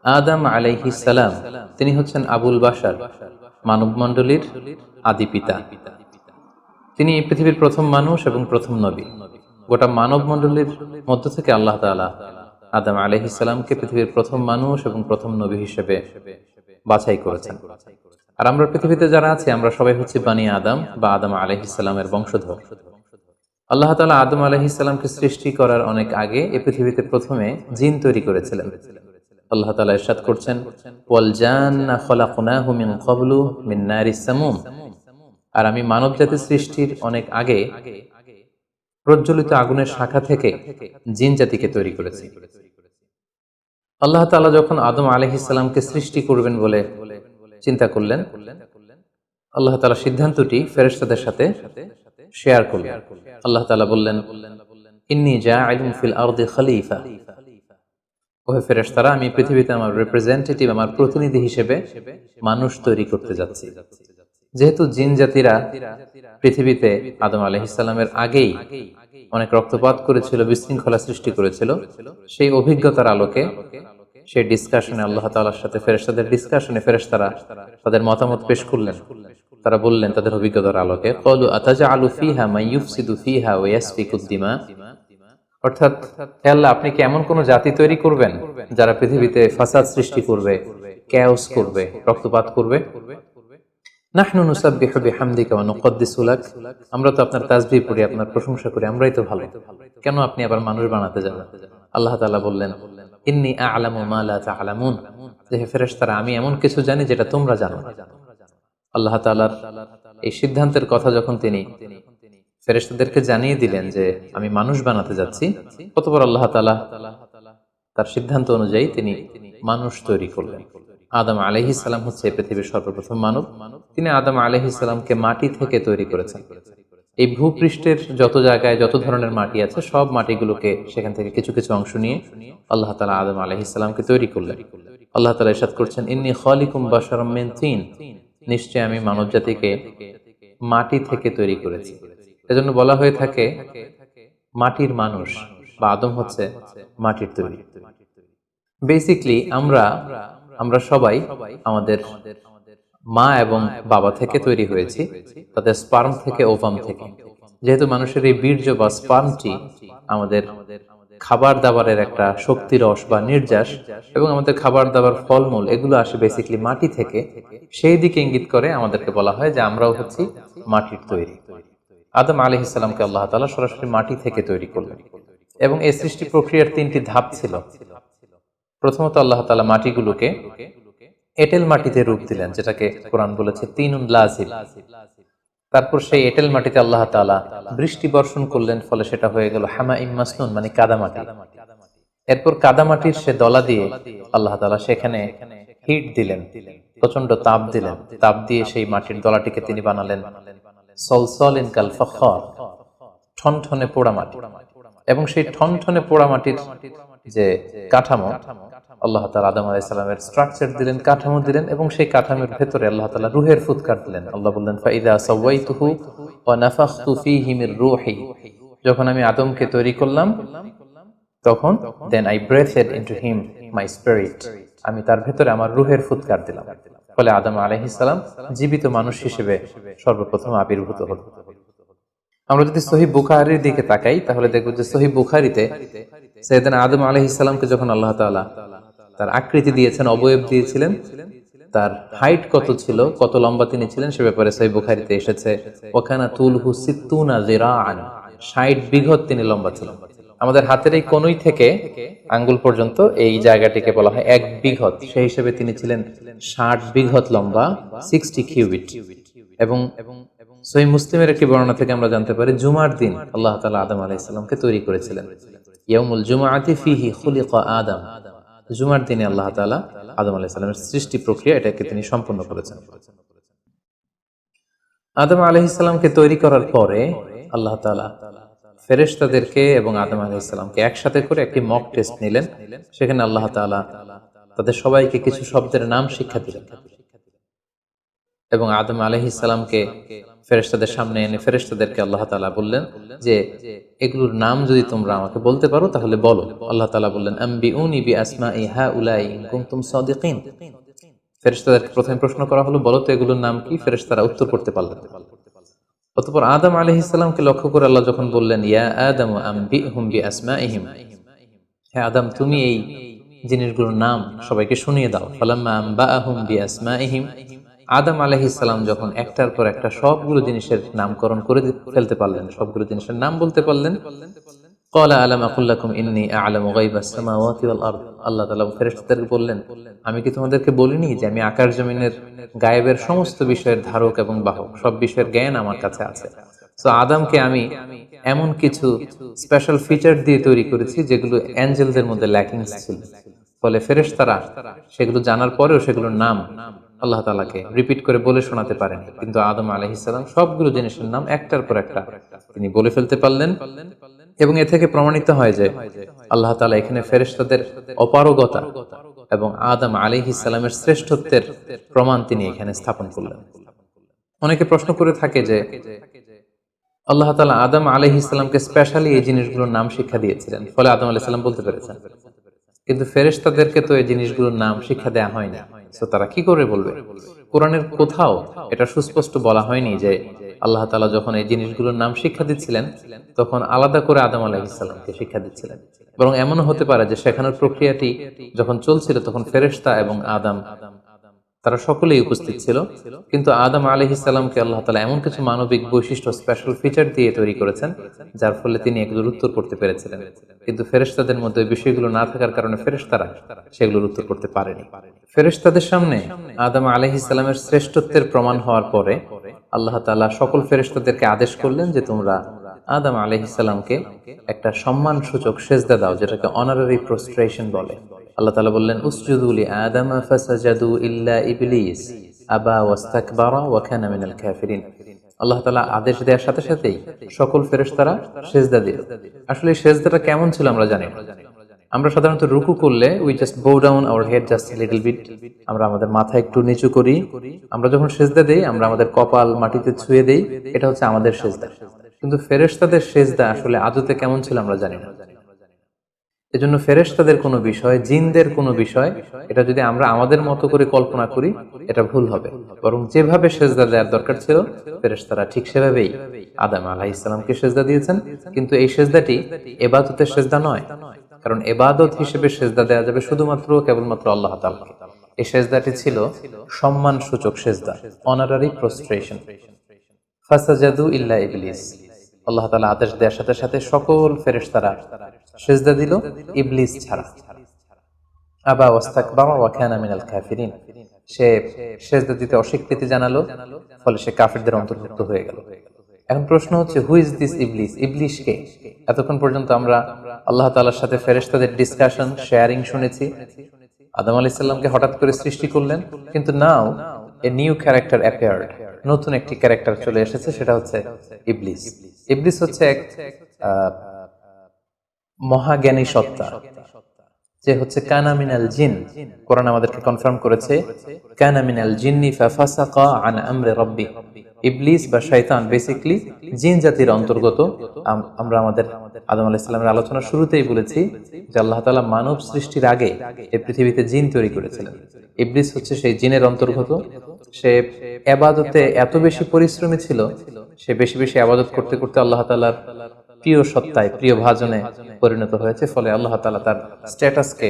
আদম আলাইহিস সালাম তিনি হচ্ছেন আবুল বাশার, মানবমণ্ডলীর আদি পিতা। তিনি এই পৃথিবীর প্রথম মানুষ এবং প্রথম নবী। গোটা মানবমণ্ডলীর মধ্য থেকে আল্লাহ তাআলা আদম আলাইহিস সালামকে পৃথিবীর প্রথম মানুষ এবং প্রথম নবী হিসেবে বাছাই করেছেন। আর আমরা পৃথিবীতে যারা আছি আমরা সবাই হচ্ছে বানি আদম বা আদম আলাইহিস সালামের বংশধর। আল্লাহ তাআলা আদম আলাইহিস সালামকে সৃষ্টি করার অনেক আগে এই পৃথিবীতে প্রথমে জিন তৈরি করেছিলেন। আল্লাহ তাআলা ইরশাদ করছেন, ওয়াল জান্না খলাকনাহু মিন ক্বাবলু মিন নারিস সামুম। আর আমি মানব জাতি সৃষ্টির অনেক আগে প্রজ্বলিত আগুনের শাখা থেকে জিন জাতিকে তৈরি করেছি। আল্লাহ তাআলা যখন আদম আলাইহিস সালামকে সৃষ্টি করবেন বলে চিন্তা করলেন, আল্লাহ তাআলা সিদ্ধান্তটি ফেরেশতাদের সাথে শেয়ার করলেন। আল্লাহ তাআলা বললেন, ইন্নী জাআইলুন ফিল আরদি খলিফা। ওহে ফেরেশতারা, আমি পৃথিবীতে আমার রিপ্রেজেন্টেটিভ, আমার প্রতিনিধি হিসেবে মানুষ তৈরি করতে যাচ্ছি। যেহেতু জিন জাতিরা পৃথিবীতে আদম আলাইহিস সালামের আগেই অনেক রক্তপাত করেছিল, বিশৃঙ্খলা সৃষ্টি করেছিল, সেই অভিজ্ঞতার আলোকে সেই ডিসকাশনে আল্লাহ তাআলার সাথে ফেরেশতাদের ডিসকাশনে ফেরেশতারা তাদের মতামত পেশ করলেন। তারা বললেন তাদের অভিজ্ঞতার আলোকে, ক্বালু আতাজআলু ফিহা মান ইউফসিদু ফিহা ওয়া ইয়াসফিকুদ দিমা। অর্থাৎ, হে আল্লাহ, আপনি কি এমন কোন জাতি তৈরি করবেন যারা পৃথিবীতে ফাসাদ সৃষ্টি করবে, ক্যাওস করবে, রক্তপাত করবে? নাহনু নুসাব্বিহু বিহামদিকা ওয়া নুকদ্দিসু লাক। আমরা তো আপনার তাসবিহ পড়ি, আপনার প্রশংসা করি, আমরাই তো ভালো, কেন আপনি আবার মানুষ বানাতে যাবেন? আল্লাহ তাআলা বললেন, ইন্নী আ'লামু মা লা তা'লামুন। হে ফেরেশতারা, আমি এমন কিছু জানি যেটা তোমরা জানো না। আল্লাহ তাআলার এই সিদ্ধান্তের কথা যখন তিনি ফেরেশতাদেরকে জানিয়ে দিলেন যে আমি মানুষ বানাতে যাচ্ছি, অতঃপর আল্লাহ তাআলা তার সিদ্ধান্ত অনুযায়ী তিনি মানুষ তৈরি করলেন। আদম আলাইহিস সালাম হচ্ছে পৃথিবীর সর্বপ্রথম মানব। তিনি আদম আলাইহিস সালামকে মাটি থেকে তৈরি করেছেন। এই ভূপৃষ্ঠের যত জায়গায় যত ধরনের মাটি আছে, সব মাটিগুলোকে সেখান থেকে কিছু কিছু অংশ নিয়ে আল্লাহ তাআলা আদম আলাইহিস সালামকে তৈরি করলেন। আল্লাহ তাআলা ইরশাদ করছেন, ইন্নী খালিকুম বাশারাম মিন তিন। নিশ্চয় আমি মানব জাতিকে মাটি থেকে তৈরি করেছি। এজন্য বলা হয়ে থাকে মাটির মানুষ বা আদম হচ্ছে মাটির তৈরি। বেসিকলি আমরা সবাই আমাদের মা এবং বাবা থেকে তৈরি হয়েছি, তাদের স্পার্ম থেকে, ওভাম থেকে। যেহেতু মানুষের এই বীর্য বা স্পার্মটি আমাদের খাবার দাবারের একটা শক্তি রস বা নির্যাস, এবং আমাদের খাবার দাবার ফলমূল এগুলো আসে বেসিকলি মাটি থেকে, সেই দিকে ইঙ্গিত করে আমাদেরকে বলা হয় যে আমরাও হচ্ছি মাটির তৈরি। আদম আলাইহিস সালামকে আল্লাহ তাআলা সরাসরি মাটি থেকে তৈরি করলেন, এবং এই সৃষ্টি প্রক্রিয়ার তিনটি ধাপ ছিল। প্রথমত আল্লাহ তাআলা মাটিগুলোকে এঁটেল মাটিতে রূপ দিলেন, যেটাকে কোরআন বলেছে তিনুন লাযিব। তারপর সেই এঁটেল মাটিতে আল্লাহ তাআলা বৃষ্টি বর্ষণ করলেন, ফলে সেটা হয়ে গেল হামাইম মাসনুন, মানে কাদামাটি। এরপর কাদামাটির সে দলা দিয়ে আল্লাহ তাআলা সেখানে হিট দিলেন, প্রচন্ড তাপ দিলেন। তাপ দিয়ে সেই মাটির দলাটিকে তিনি বানালেন সলসলিন কাল ফখর, ঠনঠনে পোড়া মাটি। এবং সেই ঠনঠনে পোড়া মাটির যে কাঠামো, আল্লাহ তাআলা আদম আলাইহিস সালামের স্ট্রাকচার দিলেন, কাঠামো দিলেন, এবং সেই কাঠামোর ভেতরে আল্লাহ তাআলা রূহের ফুৎকার দিলেন। আল্লাহ বললেন, ফাইদা সাওয়াইতুহু ওয়া নাফাখতু ফীহি মির রূহি। যখন আমি আদমকে তৈরি করলাম, তখন then I breathed into him my spirit, আমি তার ভেতরে আমার রূহের ফুৎকার দিলাম। ফলে আদম আলাইহিস সালাম জীবিত মানুষ হিসেবে সর্বপ্রথম আবির্ভূত হলেন। আমরা যদি সহিহ বুখারীর দিকে তাকাই, তাহলে দেখব যে সহিহ বুখারীতে সাইয়েদনা আদম আলাইহিস সালামকে যখন আল্লাহ তাআলা তার আকৃতি দিয়েছেন, অবয়ব দিয়েছিলেন, তার হাইট কত ছিল, কত লম্বা তিনি ছিলেন, সে ব্যাপারে সহিহ বুখারীতে এসেছে, ওয়াকানা তুলহু সিত্তুনা যিরাআন, 60 বিঘত তিনি লম্বা ছিলেন। আমাদের হাতের এই কনুই থেকে আঙ্গুল পর্যন্ত এই জায়গাটিকে বলা হয় 1 বিঘত। সেই হিসেবে তিনি ছিলেন 60 বিঘত লম্বা, 60 কিউবিট। এবং সহিহ মুসলিমের একটি বর্ণনা থেকে আমরা জানতে পারি, জুমার দিন আল্লাহ তাআলা আদম আলাইহিস সালামকে তৈরি করেছিলেন। ইয়াউমুল জুমআতি ফীহি খুলিকা আদম। জুমার দিনে আল্লাহ তাআলা আদম আলাইহিস সালামের সৃষ্টি প্রক্রিয়া এটাকে তিনি সম্পন্ন করেছেন। আদম আলাইহিস সালামকে তৈরি করার পরে আল্লাহ তাআলা ফেরেশতাদেরকে এবং আদম আলাইহিস সালামকে একসাথে করে একটি মক টেস্ট নিলেন। সেখানে আল্লাহ তাআলা তাদের সবাইকে কিছু শব্দের নাম শিক্ষা দিলেন, এবং আদম আলাইহিস সালামকে ফেরেশতাদের সামনে এনে ফেরেশতাদেরকে আল্লাহ তাআলা বললেন যে এগুলোর নাম যদি তোমরা আমাকে বলতে পারো তাহলে বলো। আল্লাহ তাআলা বললেন আম্বিউনি বিআসমাই হাউলাই ইন কুনতুম সাদিকিন। ফেরেশতাদেরকে প্রথমে প্রশ্ন করা হলো, বলো তো এগুলোর নাম কি? ফেরেশতারা উত্তর করতে পারলেন না। অতঃপর আদম আলাইহিস সালামকে লক্ষ্য করে আল্লাহ যখন বললেন ইয়া আদম আম্বিহুম বিআসমাইহিম, হে আদম তুমি এই জিনিসগুলোর নাম সবাইকে শুনিয়ে দাও। ফালাম্মা আম্বাআহুম বিআসমাইহিম, আদম আলাইহিস সালাম যখন একটার পর একটা সবগুলো জিনিসের নামকরণ করে ফেলতে পারলেন, সবগুলো জিনিসের নাম বলতে পারলেন, ক্বালা আলাম আকুল লাকুম ইন্নী আ'লামু গায়বাস সামাওয়াতি ওয়াল আরদ, আল্লাহ তাআলা ফেরেশতাদেরকে বললেন আমি কি তোমাদেরকে বলিনি যে আমি আকাশ জমিনের গায়েবের সমস্ত বিষয়ের ধারক এবং বাহক, সব বিষয়ের জ্ঞান আমার কাছে আছে। সো আদমকে আমি এমন কিছু স্পেশাল ফিচার দিয়ে তৈরি করেছি যেগুলো অ্যাঞ্জেলদের মধ্যে ল্যাকিংস ছিল, ফলে ফেরেশতারা সেগুলো জানার পরেও সেগুলোর নাম আল্লাহ তাআলাকে রিপিট করে বলে শোনাতে পারেনি। কিন্তু আদম আলাইহিস সালাম সবগুলো জিনিসের নাম একটার পর একটা তিনি বলে ফেলতে পারলেন। এবং এ থেকে প্রমাণিত হয় যে আল্লাহ তাআলা এখানে ফেরেশতাদের অপারগতা এবং আদম আলাইহিস সালামের শ্রেষ্ঠত্বের প্রমাণ তিনি এখানে স্থাপন করলেন। অনেকে প্রশ্ন করে থাকে যে আল্লাহ তাআলা আদম আলাইহিস সালামকে স্পেশালি এই জিনিসগুলোর নাম শিক্ষা দিয়েছিলেন, ফলে আদম আলাইহিস সালাম বলতে পেরেছেন, কিন্তু ফেরেশতাদেরকে তো এই জিনিসগুলোর নাম শিক্ষা দেয়া হয়নি। তো তারা কি করে বলবে? কোরআনের কোথাও এটা সুস্পষ্ট বলা হয়নি যে আল্লাহ তাআলা যখন এই জিনিসগুলোর নাম শিক্ষা দিচ্ছিলেন তখন আলাদা করে আদম আলাইহিস সালামকে শিক্ষা দিচ্ছিলেন। বরং এমনও হতে পারে যে শেখানোর প্রক্রিয়াটি যখন চলছিল তখন ফেরেশতা এবং আদম তারা সকলেই উপস্থিত ছিল, কিন্তু আদম আলাইহিস সালামকে আল্লাহ তাআলা এমন কিছু মানবিক বৈশিষ্ট্য স্পেশাল ফিচার দিয়ে তৈরি করেছেন যার ফলে তিনি এগুলোর উত্তর করতে পেরেছিলেন। কিন্তু ফেরেশতাদের মধ্যে ওই বিষয়গুলো না থাকার কারণে ফেরেশতারা সেগুলোর উত্তর করতে পারেনি। ফেরেশতাদের সামনে আদম আলাইহিস সালামের শ্রেষ্ঠত্বের প্রমাণ হওয়ার পরে আল্লাহ তাআলা সকল ফেরেশতাদেরকে আদেশ করলেন যে তোমরা আদম আলাইহিস সালামকে একটা সম্মানসূচক সেজদা দাও, যেটাকে অনারারি প্রস্ট্রেশন বলে। আল্লাহ তাআলা বললেন উসজুদু লি আদম ফাসাজাদু ইল্লা ইবলিস আবা ওয়াস্তাকবারা ওয়া কানা মিনাল কাফিরিন। আল্লাহ তাআলা আদেশ দেওয়ার সাথে সাথেই সকল ফেরেশতারা সিজদা দিল। আসলে এই সিজদাটা কেমন ছিল আমরা জানি না। আমরা সাধারণত রুকু করলে we just bow down our head just a little bit, আমরা আমাদের মাথা একটু নিচু করি। আমরা যখন সিজদা দেই আমরা আমাদের কপাল মাটিতে ছুঁয়ে দেই, এটা হচ্ছে আমাদের সিজদা। কিন্তু ফেরেশতাদের সিজদা আসলে আদতে কেমন ছিল আমরা জানি না। এজন্য ফেরেশতাদের কোনো বিষয়, জিনদের কোনো বিষয়, এটা যদি আমরা আমাদের মতো করে কল্পনা করি এটা ভুল হবে। বরং যেভাবে সেজদা দেওয়ার দরকার ছিল ফেরেশতারা ঠিক সেভাবেই আদম আলাইহিস সালামকে সেজদা দিয়েছেন। কিন্তু এই সেজদাটি ইবাদতের সেজদা নয়, কারণ ইবাদত হিসেবে সেজদা দেওয়া যাবে শুধুমাত্র কেবলমাত্র আল্লাহ তাআলাকে। এই সেজদাটি ছিল সম্মান সূচক সেজদা, অনারারি প্রস্ট্রেশন। ফাসাজাদু ইল্লা ইবলিস, আল্লাহ তাআলা আদেশ দেওয়ার সাথে সাথে সকল ফেরেশতারা সিজদা দিল ইবলিস ছাড়া। আবা ওয়াস্তাকবারা ওয়া কানা মিনাল কাফিরিন, সে সিজদা দিতে অস্বীকৃতি জানালো, ফলে সে কাফিরদের অন্তর্ভুক্ত হয়ে গেল। এখন প্রশ্ন হচ্ছে হু ইজ দিস ইবলিস? ইবলিস কে? এতক্ষণ পর্যন্ত আমরা আল্লাহ তাআলার সাথে ফেরেশতাদের ডিসকাশন, শেয়ারিং শুনেছি। আদম আলাইহিস সালামকে হঠাৎ করে সৃষ্টি করলেন, কিন্তু নাও এ নিউ ক্যারেক্টার অ্যাপিয়ার্ড, নতুন একটি ক্যারেক্টার চলে এসেছে, সেটা হচ্ছে ইবলিস। ইবলিস হচ্ছে এক মহাজ্ঞানী সত্তা, যে হচ্ছে কানা মিনাল জিন। কোরআন আমাদেরকে কনফার্ম করেছে কানা মিনাল জিন্নি ফাফাসাকা আন আমরি রাব্বি। ইবলিস বা শয়তান বেসিক্যালি জিন জাতির অন্তর্গত। আমরা আমাদের আদম আলাইহিস সালামের আলোচনার শুরুতেই বলেছি যে আল্লাহ তাআলা মানব সৃষ্টির আগে এই পৃথিবীতে জিন তৈরি করেছিলেন। ইবলিস হচ্ছে সেই জিনের অন্তর্গত। সে ইবাদতে এত বেশি পরিশ্রমী ছিল, সে বেশি বেশি ইবাদত করতে করতে আল্লাহ তাআলার প্রিয় সত্তায়, প্রিয় ভাজনে পরিণত হয়েছে। ফলে আল্লাহ তাআলা তার স্ট্যাটাসকে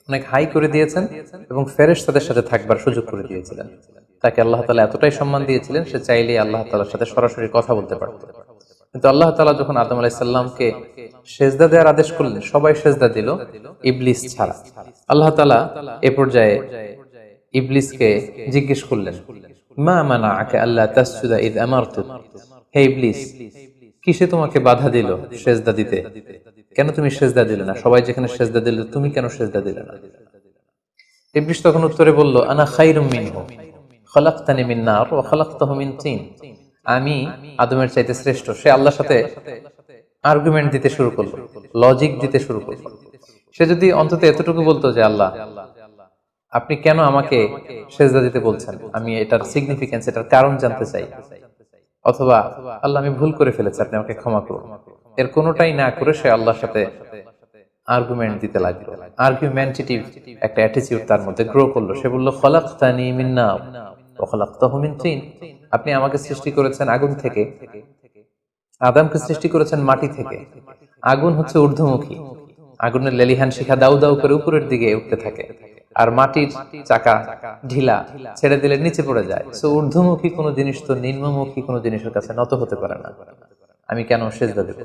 অনেক হাই করে দিয়েছেন এবং ফেরেশতাদের সাথে থাকবার সুযোগ করে দিয়েছিলেন। তাকে আল্লাহ তাআলা এতটাই সম্মান দিয়েছিলেন, সে চাইলেই আল্লাহ তাআলার সাথে সরাসরি কথা বলতে পারত। কিন্তু আল্লাহ তাআলা যখন আদম আলাইহিস সালামকে সিজদা দেওয়ার আদেশ করলেন, সবাই সিজদা দিল ইবলিস ছাড়া। আল্লাহ তাআলা এ পর্যায়ে ইবলিসকে জিজ্ঞেস করলেন মা মানাআকা আল্লা তাসজুদা ইয আমারতুক, হে ইবলিস কিসে তোমাকে বাধা দিল সিজদা দিতে? কেন তুমি সিজদা দিলে না? সবাই যেখানে সিজদা দিল তুমি কেন সিজদা দিলে না? ইবলিস তখন উত্তরে বলল আনা খায়রুম মিনহু খালাকতানি মিন নার ওয়া খালাকতাহু মিন তিন, আমি আদমের চাইতে শ্রেষ্ঠ। সে আল্লাহর সাথে আর্গুমেন্ট দিতে শুরু করলো, লজিক দিতে শুরু করলো। সে যদি অন্তত এতটুকু বলতো যে আল্লাহ আপনি কেন আমাকে সেজদা দিতে বলছেন? আমি এটার সিগনিফিকেন্স, এটার কারণ জানতে চাই। অথবা আল্লাহ, আমি ভুল করে ফেলেছি, আপনি আমাকে ক্ষমা করুন। এর কোনোটাই না করে সে আল্লাহর সাথে আর্গুমেন্ট দিতে লাগলো। আর্গুমেন্টেটিভ একটা অ্যাটিটিউড তার মধ্যে গ্রো করলো। সে বলল, খলাকতানি মিন নার ওয়া খলাকতাহু মিন তিন। আপনি আমাকে সৃষ্টি করেছেন আগুন থেকে, আদমকে সৃষ্টি করেছেন মাটি থেকে। আগুন হচ্ছে ঊর্ধ্বমুখী, আগুনের লেলিহান শিখা দাউ দাউ করে উপরের দিকে উঠতে থাকে, আর মাটির চাকা ঢিলা, ছেড়ে দিলে নিচে পড়ে যায়। সো ঊর্ধ্বমুখী কোনো জিনিস তো নিম্নমুখী কোনো জিনিসের কাছে নত হতে পারে না। আমি কেন সেজদা দেব?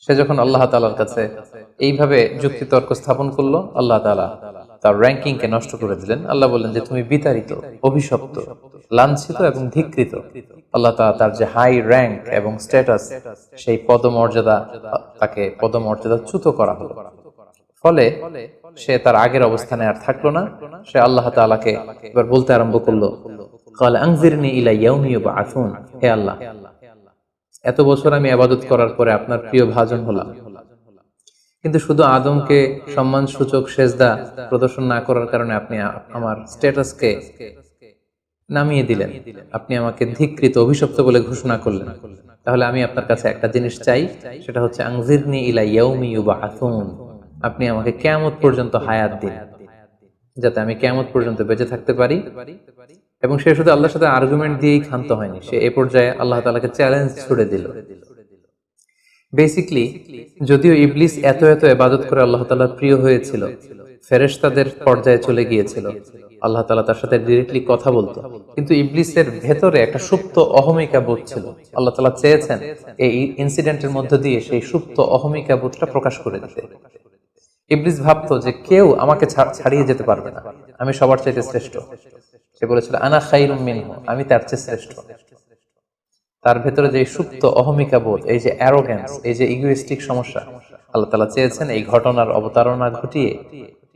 সে যখন আল্লাহ তাআলার কাছে এইভাবে যুক্তি তর্ক স্থাপন করলো, আল্লাহ তাআলা তার র্যাঙ্কিং কে নষ্ট করে দিলেন। আল্লাহ বললেন যে তুমি বিতাড়িত, অভিশপ্ত, লাঞ্ছিত এবং ধিক্কৃত। আল্লাহ তাআলা তার যে হাই র্যাঙ্ক এবং স্ট্যাটাস, সেই পদমর্যাদা, তাকে পদমর্যাদাচ্যুত করা হলো। ফলে সে তার আগের অবস্থানে আর থাকলো না। সে আল্লাহ তাআলাকে এবার বলতে আরম্ভ করলো, ক্বাল আনজিরনি ইলা ইয়াউমি ইউবআসুন। হে আল্লাহ, এত বছর আমি ইবাদত করার পরে আপনার প্রিয় ভাজন হলাম, কিন্তু শুধু আদমকে সম্মান সূচক সেজদা প্রদর্শন না করার কারণে আপনি আমার স্ট্যাটাসকে নামিয়ে দিলেন, আপনি আমাকে ধিক্কৃত, অভিশপ্ত বলে ঘোষণা করলেন। তাহলে আমি আপনার কাছে একটা জিনিস চাই, সেটা হচ্ছে আনজিরনি ইলা ইয়াউমি ইউবআসুন। আপনি আমাকে কিয়ামত পর্যন্ত হায়াত দিন, যাতে আমি কিয়ামত পর্যন্ত বেঁচে থাকতে পারি। এবং সে শুধু আল্লাহর সাথে আর্গুমেন্ট দিয়েই ক্ষান্ত হয়নি, সে এ পর্যায়ে আল্লাহ তাআলাকে চ্যালেঞ্জ ছুড়ে দিল। বেসিক্যালি, যদিও ইবলিস এত এত ইবাদত করে আল্লাহ তাআলার প্রিয় হয়েছিল, ফেরেশতাদের পর্যায়ে চলে গিয়েছিল, আল্লাহ তাআলা তার সাথে ডিরেক্টলি কথা বলতো, কিন্তু ইবলিসের ভেতরে একটা সুপ্ত অহমিকা বোধ ছিল। আল্লাহ তাআলা চেয়েছেন এই ইনসিডেন্টের মধ্য দিয়ে সেই সুপ্ত অহমিকা বোধটা প্রকাশ করে দিতে। ইবলিস ভাবতো যে কেউ আমাকে ছাড়িয়ে যেতে পারবে না, আমি সবার চাইতে শ্রেষ্ঠ। সে বলেছিল, আনা খায়রুম মিনহু, আমি তার চেয়ে শ্রেষ্ঠ। তার ভেতরে যে সুপ্ত অহমিকা বোধ, এই যে অ্যারোগ্যান্স, এই যে ইগোইস্টিক সমস্যা, আল্লাহ তাআলা চেয়েছেন এই ঘটনার অবতারণা ঘটিয়ে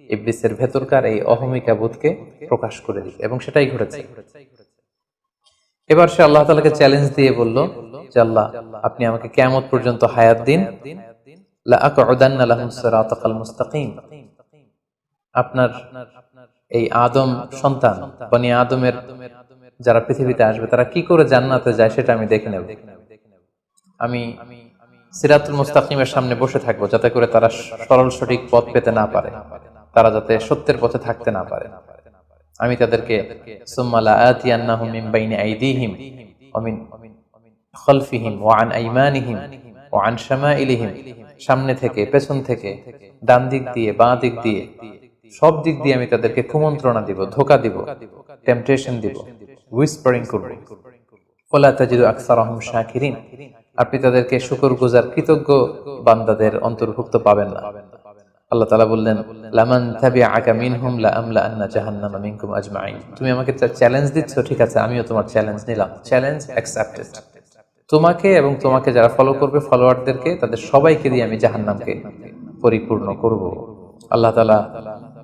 ইবলিসের ভেতরকার এই অহমিকা বোধকে প্রকাশ করে দিতে, এবং সেটাই ঘটেছে। এবার সে আল্লাহ তাআলাকে চ্যালেঞ্জ দিয়ে বলল যে আল্লাহ, আপনি আমাকে কিয়ামত পর্যন্ত হায়াত দিন, লা আকউদান্না লাহুম সিরাতাকাল মুস্তাকিম। আপনার এই আদম সন্তান, বনি আদমের যারা পৃথিবীতে আসবে, তারা কি করে জান্নাতে যায় সেটা আমি দেখে নেব। আমি সিরাতুল মুস্তাকিমের সামনে বসে থাকবো, যাতে করে তারা সরল সঠিক পথ পেতে না পারে, তারা যাতে সত্যের পথে থাকতে না পারে। আমি তাদেরকে সুম্মা লাআতিয়ান্নাহুম মিন বাইনি আইদিহিম ওয়া মিন খালফিহিম ওয়া আন আইমানিহিম ওয়া আন শামাইলিহিম, সামনে থেকে, পেছন থেকে, ডান দিক দিয়ে, বাঁ দিক দিয়ে, সব দিক দিয়ে আমি তাদেরকে কুমন্ত্রণা দিব, ধোঁকা দিব, টেম্পটেশন দিব, হুইসপারিং করব। ওয়ালা তাজিদু আকসারাহুম শাকিরিন, আপনি তাদেরকে শুকরগুজার, কৃতজ্ঞ বান্দাদের অন্তর্ভুক্ত পাবেন না। আল্লাহ তাআলা বললেন, লামান তাবিআকা মিনহুম লাআমলাআন্না জাহান্নামা মিনকুম আজমাইন। তুমি আমাকে চ্যালেঞ্জ দিচ্ছ, ঠিক আছে, আমিও তোমার চ্যালেঞ্জ নিলাম, চ্যালেঞ্জ অ্যাকসেপ্টেড। তোমাকে এবং তোমাকে যারা ফলো করবে, ফলোয়ারদেরকে, তাদের সবাইকে দিয়ে আমি জাহান্নামকে পরিপূর্ণ করব। আল্লাহ তাআলা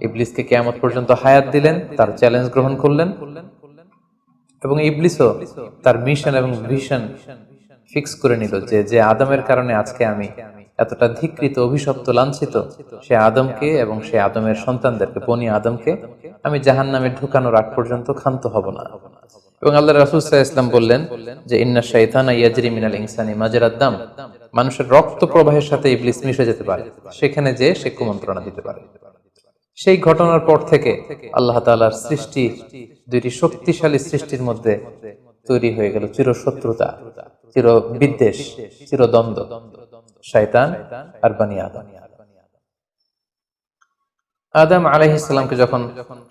ইবলিসকে কিয়ামত পর্যন্ত হায়াত দিলেন, তার চ্যালেঞ্জ গ্রহণ করলেন, এবং ইবলিসও তার মিশন এবং ভিশন ফিক্স করে নিল যে যে আদমের কারণে আজকে আমি এতটা ধিক্কৃত, অভিশপ্ত, লাঞ্ছিত, সে আদমকে এবং সে আদমের সন্তানদেরকে, বনি আদমকে আমি জাহান্নামে ঢুকানোর আগ পর্যন্ত ক্ষান্ত হব না। এবং আল্লাহ রাসূল সাল্লাল্লাহু আলাইহি ওয়াসাল্লাম বললেন যে ইন্না শাইতানা ইয়াজরি মিনাল ইনসানি মাজরাদ দাম, মানুষের রক্ত প্রবাহের সাথে ইবলিস মিশে যেতে পারে, সেখানে যে সে কুমন্ত্রণা দিতে পারে। সেই ঘটনার পর থেকে আল্লাহ তাআলার সৃষ্টি, দুইটি শক্তিশালী সৃষ্টির মধ্যে তৈরি হয়ে গেল চিরশত্রুতা, চির বিদ্বেষ, চিরদ্বন্দ্ব, শয়তান আর বনি আদম। আদম আলাইহিস সালামকে যখন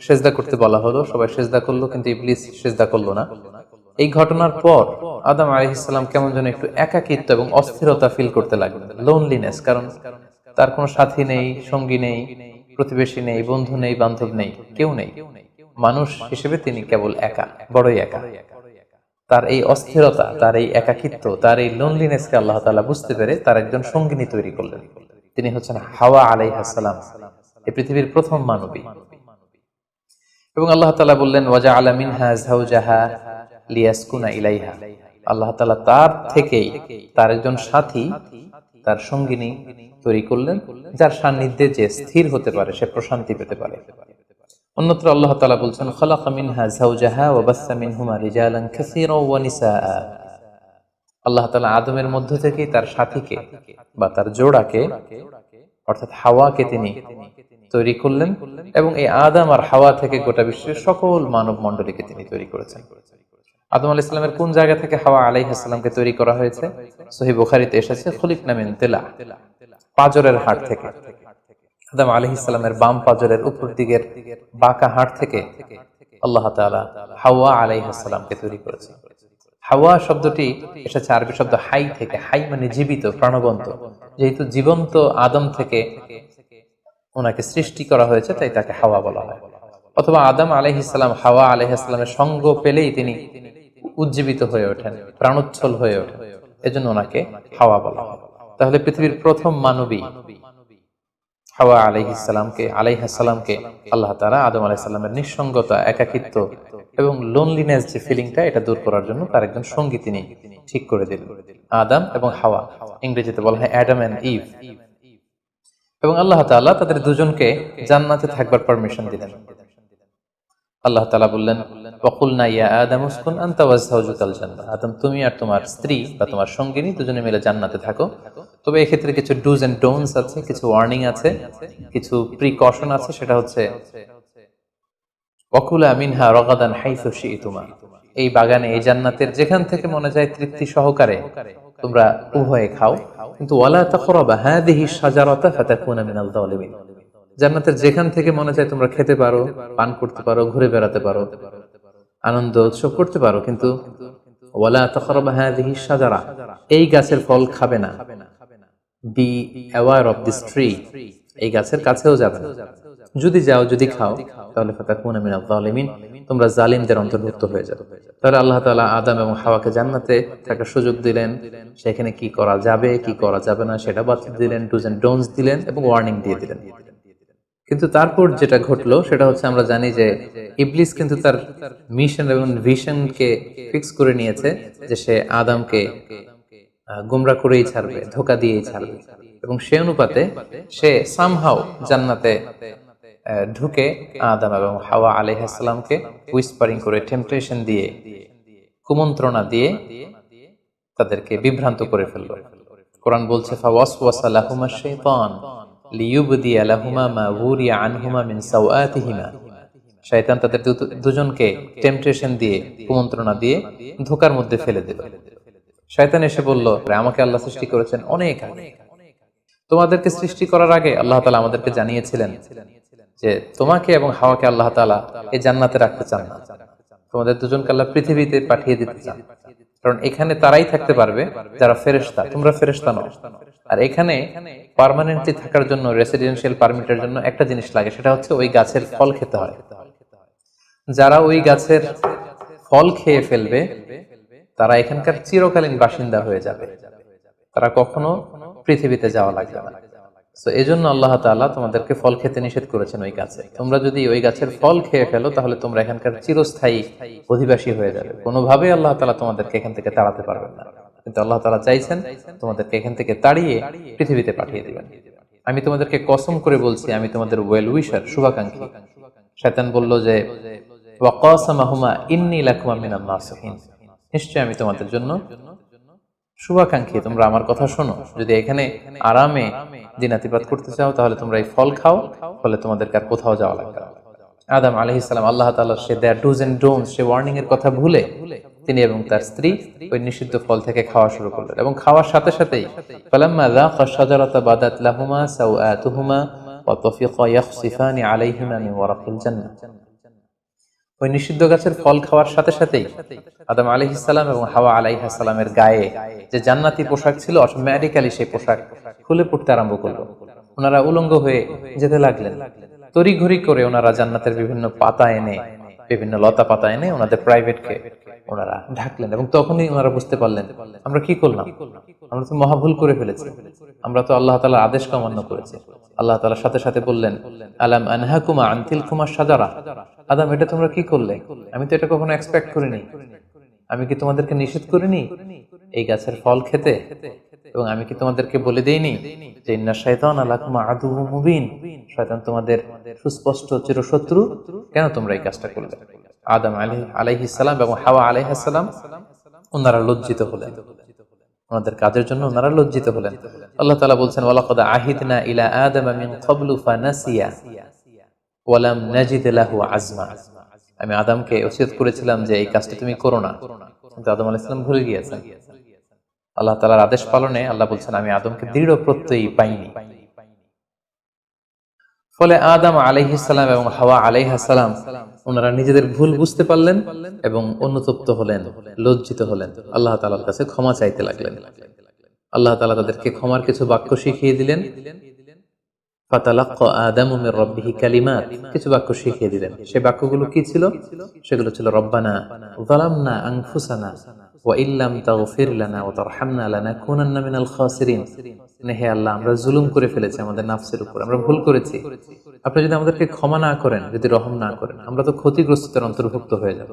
সিজদা করতে বলা হলো, সবাই সিজদা করলো, কিন্তু ইবলিস সিজদা করলো না। এই ঘটনার পর আদম আলাইহিস সালাম কেমন যেন একটু একাকিত্ব এবং অস্থিরতা ফিল করতে লাগলেন, লোনলিনেস, কারণ তার কোনো সাথী নেই, সঙ্গী নেই, প্রতিবেশী নেই, বন্ধু নেই, বান্ধব নেই, কেউ নেই। মানুষ হিসেবে তিনি কেবল একা, বড়ই একা। তার এই অস্থিরতা, তার এই একাকিত্ব, তার এই লোনলিনেসকে আল্লাহ তাআলা বুঝতে পেরে তার একজন সঙ্গিনী তৈরি করলেন। তিনি হচ্ছেন হাওয়া আলাইহিস সালাম, এই পৃথিবীর প্রথম মানবী। এবং আল্লাহ তাআলা বললেন, ওয়াজআলা মিনহা যাওজাহা লিয়াসকুনা ইলাইহা। আল্লাহ তাআলা তার থেকেই তার একজন সাথী, তার সঙ্গিনী তৈরি করলেন, যার সান্নিধ্যে যে স্থির হতে পারে, সে প্রশান্তি পেতে পারে। অন্যত্র আল্লাহ তাআলা বলছেন খালাকা মিনহা যাওজাহা ওয়া বাসসা মিনহুমা রিজালান কাসীরাও ওয়া নিসাআ। আল্লাহ তাআলা আদমের মধ্য থেকে তার সাথীকে বা তার জোড়াকে অর্থাৎ হাওয়াকে তিনি তৈরি করলেন এবং এই আদম আর হাওয়া থেকে গোটা বিশ্বের সকল মানব মণ্ডলীকে তিনি তৈরি করেছেন। আদম আলাইহিস সালামের কোন জায়গা থেকে হাওয়া আলাইহিস সালামকে তৈরি করা হয়েছে? সহিহ বুখারীতে এসেছে খুলিকনা মিন তিলা, পাঁজরের হাড় থেকে। আদম আলাইহিস সালামের বাম পাঁজরের উপর দিকের বাঁকা হাড় থেকে আল্লাহ তাআলা হাওয়া আলাইহিস সালামকে তৈরি করেছেন। হাওয়া শব্দটি এসেছে আরবি শব্দ হাই থেকে। হাই মানে জীবিত, প্রাণবন্ত। যেহেতু জীবন্ত আদম থেকে ওনাকে সৃষ্টি করা হয়েছে, তাই তাকে হাওয়া বলা হয়। অথবা আদম আলাইহিস সালাম হাওয়া আলাইহিস সালামের সঙ্গ পেলেই তিনি উজ্জীবিত হয়ে ওঠেন, প্রাণোচ্ছল হয়ে ওঠেন, এজন্য ওনাকে হাওয়া বলা হয়। তাহলে পৃথিবীর প্রথম মানবী হাওয়া আলাইহিস সালামকে আল্লাহ তাআলা আদম আলাইহিস সালামের নিঃসঙ্গতা, একাকিত্ব এবং লোনলিনেস যে ফিলিংটা, এটা দূর করার জন্য তার একজন সঙ্গী তিনি ঠিক করে দিলেন, আদম এবং হাওয়া। ইংরেজিতে বলা হয় অ্যাডাম এন্ড ইভ। এবং আল্লাহ তাআলা তাদের দুজনকে জান্নাতে থাকবার পারমিশন দিলেন। আল্লাহ তাআলা বললেন ওয়াকুলনা ইয়া আদম উসকুন আনতা ওয়া যাওজুকাল জান্নাহ। আদম, তুমি আর তোমার স্ত্রী বা তোমার সঙ্গিনী দুজনে মিলে জান্নাতে থাকো। তবে এক্ষেত্রে কিছু ডুজ এন্ড ডোন্টস আছে, কিছু ওয়ার্নিং আছে, কিছু প্রিকশন আছে। সেটা হচ্ছে ওয়াকুলা মিনহা রাগাদান হাইসু শি'তুমা। এই বাগানে, এই জান্নাতের যেখান থেকে মনে যায় তৃপ্তি সহকারে তোমরা উভয়ে খাও, কিন্তু ওয়ালা তাকরাবা হাযিহি শাজারাতা ফাতাকুনা মিনাল যালিমিন। জান্নাতের যেখান থেকে মনে চায় তোমরা খেতে পারো, পান করতে পারো, ঘুরে বেড়াতে পারো, আনন্দ উৎসব করতে পারো, কিন্তু ওয়ালা তাকরাবা হাযিহি শাজারা, এই গাছের ফল খাবে না। Be aware of this tree, এই গাছের কাছেও যাবে না। যদি যাও, যদি খাও, তাহলে ফাতাকুনা মিনাল যালিমিন, তোমরা জালিমদের অন্তর্ভুক্ত হয়ে যাবে। তাহলে আল্লাহ তাআলা আদম এবং হাওয়াকে জান্নাতে থাকার সুযোগ দিলেন। সেখানে কি করা যাবে, কি করা যাবে না সেটা বাতলে দিলেন, ডুজ এন্ড ডোন্টস দিলেন এবং ওয়ার্নিং দিয়ে দিলেন। কিন্তু তারপর যেটা ঘটলো সেটা হচ্ছে, আমরা জানি যে ইবলিস কিন্তু তার মিশন এবং ভিশনকে ফিক্স করে নিয়েছে যে সে আদমকে গোমরা করেই ছাড়বে, ধোঁকা দিয়েই ছাড়বে। এবং সে অনুপাতে সে সামহাও জান্নাতে ঢুকে আদম এবং হাওয়া আলাইহিস সালামকে হুইসপারিং করে, টেম্পটেশন দিয়ে, কুমন্ত্রণা দিয়ে তাদেরকে বিভ্রান্ত করে ফেলল। কোরআন বলছে ফাওয়াসওয়াসা লাহুমা শাইতান লিইউবদিয়া লাহুমা মা উরিয়া আনহুমা মিন সাওআতিহিমা। শয়তান তাদের দুজনকে টেম্পটেশন দিয়ে, কুমন্ত্রণা দিয়ে ধোঁকার মধ্যে ফেলে দিল। শয়তান এসে বলল, আমাকে আল্লাহ সৃষ্টি করেছেন অনেক আগে, তোমাদেরকে সৃষ্টি করার আগে আল্লাহ তাআলা আমাদেরকে জানিয়েছিলেন যে তোমাকে এবং হাওয়াকে আল্লাহ তাআলা এই জান্নাতে রাখতে চান না, তোমাদের দুজনকে আল্লাহ পৃথিবীতে পাঠিয়ে দিতে চান। কারণ এখানে তারাই থাকতে পারবে যারা ফেরেশতা, তোমরা ফেরেশতা নও। আর এখানে পার্মানেন্টলি থাকার জন্য, রেসিডেন্সিয়াল পারমিটের জন্য একটা জিনিস লাগে, সেটা হচ্ছে ওই গাছের ফল খেতে হয়। যারা ওই গাছের ফল খেয়ে ফেলবে তারা এখানকার চিরকালীন বাসিন্দা হয়ে যাবে, তারা কখনো পৃথিবীতে যাওয়া লাগবে না। তো এজন্য আল্লাহ তাআলা তোমাদেরকে ফল খেতে নিষেধ করেছেন ওই গাছে। তোমরা যদি ওই গাছের ফল খেয়ে ফেলো তাহলে তোমরা এখানকার চিরস্থায়ী অধিবাসী হয়ে যাবে। কোনোভাবে আল্লাহ তাআলা তোমাদেরকে এখান থেকে তাড়াতে পারবেন না। কিন্তু আল্লাহ তাআলা চাইছেন তোমাদেরকে এখান থেকে তাড়িয়ে পৃথিবীতে পাঠিয়ে দিবেন। আমি তোমাদেরকে কসম করে বলছি, আমি তোমাদের ওয়েল উইশার, শুভাকাঙ্ক্ষী। শয়তান বলল যে ওয়াকাসামাহুমা ইন্নী লাকুমা মিনান নাসিহিন, নিশ্চয় আমি তোমাদের জন্য শুভাকাঙ্ক্ষী, তোমরা আমার কথা শোনো। যদি এখানে আরামে দিনাতিপাত করতে চাও তাহলে তোমরা এই ফল খাও, ফলে তোমাদেরকে আর কোথাও যাওয়া লাগবে না। আদম আলাইহিস সালাম আল্লাহ তাআলা সে দেয়ার ডুজ এন্ড ডোন্টস, সে ওয়ার্নিং এর কথা ভুলে তিনি এবং তার স্ত্রী ওই নিষিদ্ধ ফল থেকে খাওয়া শুরু করলেন। এবং খাওয়ার সাথে সাথেই ফালাম্মা যাকা শাজারাতা বাদাত লাহুমা সাওআতুহুমা ওয়া তাফিকা ইয়াখসিফানি আলাইহিমা মিন ওয়ারাকিল জান্নাহ। ওই নিষিদ্ধ গাছের ফল খাওয়ার সাথে সাথেই আদম আলাইহিস সালাম এবং হাওয়া আলাইহিস সালামের গায়ে যে জান্নাতি পোশাক ছিল, অটোমেটিক্যালি সেই পোশাক খুলে পড়তে আরম্ভ করলো। ওনারা উলঙ্গ হয়ে যেতে লাগলেন। তড়িঘড়ি করে ওনারা জান্নাতের বিভিন্ন পাতা এনে, বিভিন্ন লতা পাতা এনে ওনাদের প্রাইভেটকে ওনারা ঢাকলেন। এবং তখনই ওনারা বুঝতে পারলেন, আমরা কি করলাম, আমরা তো মহাভুল করে ফেলেছি, আমরা তো আল্লাহ তাআলার আদেশ অমান্য করেছি। আল্লাহ তাআলা সাথে সাথে বললেন, আলাম আনহাকুমা আন তিলকুমা শাজারা, আদম এটা তোমরা কি করলে, আমি তো এটা কখনো এক্সপেক্ট করিনি, আমি কি তোমাদেরকে নিষেধ করিনি এই গাছের ফল খেতে? এবং আমি কি তোমাদেরকে বলে দেইনি যে ইন্না শাইতানা লাকুম আদুউম মুবিন, শয়তান তোমাদের সুস্পষ্ট চিরশত্রু, কেন তোমরা এই কাজটা করলে? আদম আলাইহিস সালাম এবং হাওয়া আলাইহিস সালাম ওনারা লজ্জিত হলেন, ওনাদের কাজের জন্য ওনারা লজ্জিত হলেন। আল্লাহ তাআলা বলছেন ওয়ালাকাদ আহিদনা ইলা আদামা মিন ক্বাবলু ফানাসিয়া ওয়া লাম নাজিদ লাহু আজমা। আমি আদমকে ওসিয়ত করেছিলাম যে এই কাজটা তুমি করো না, কিন্তু আদম আলাইহিস সালাম ভুলে গিয়েছেন। আল্লাহ তাআলার আদেশ পালনে আল্লাহ বলছেন আমি আদমকে দৃঢ় প্রত্যয়ী পাইনি। ফলে আদম আলাইহিস সালাম এবং হাওয়া আলাইহিস সালাম ওনারা নিজেদের ভুল বুঝতে পারলেন এবং অনুতপ্ত হলেন, লজ্জিত হলেন, আল্লাহ তাআলার কাছে ক্ষমা চাইতে লাগলেন। আল্লাহ তাআলা তাদেরকে ক্ষমার কিছু বাক্য শিখিয়ে দিলেন। ফাতালাক্কা আদামু মির রাব্বিহি কালিমাত, কিছু বাক্য শিখিয়ে দিলেন। সেই বাক্যগুলো কি ছিল? সেগুলো ছিল রব্বানা যালামনা আনফুসানা ওয়া ইল্লাম তাগফির লানা ওয়া তারহামনা লানাকুনান্না মিনাল খাসিরিন। হে আল্লাহ, আমরা জুলুম করে ফেলেছি আমাদের নাফসের উপর, আমরা ভুল করেছি। আপনি যদি আমাদেরকে ক্ষমা না করেন, যদি রহম না করেন, আমরা তো ক্ষতিগ্রস্তদের অন্তর্ভুক্ত হয়ে যাব।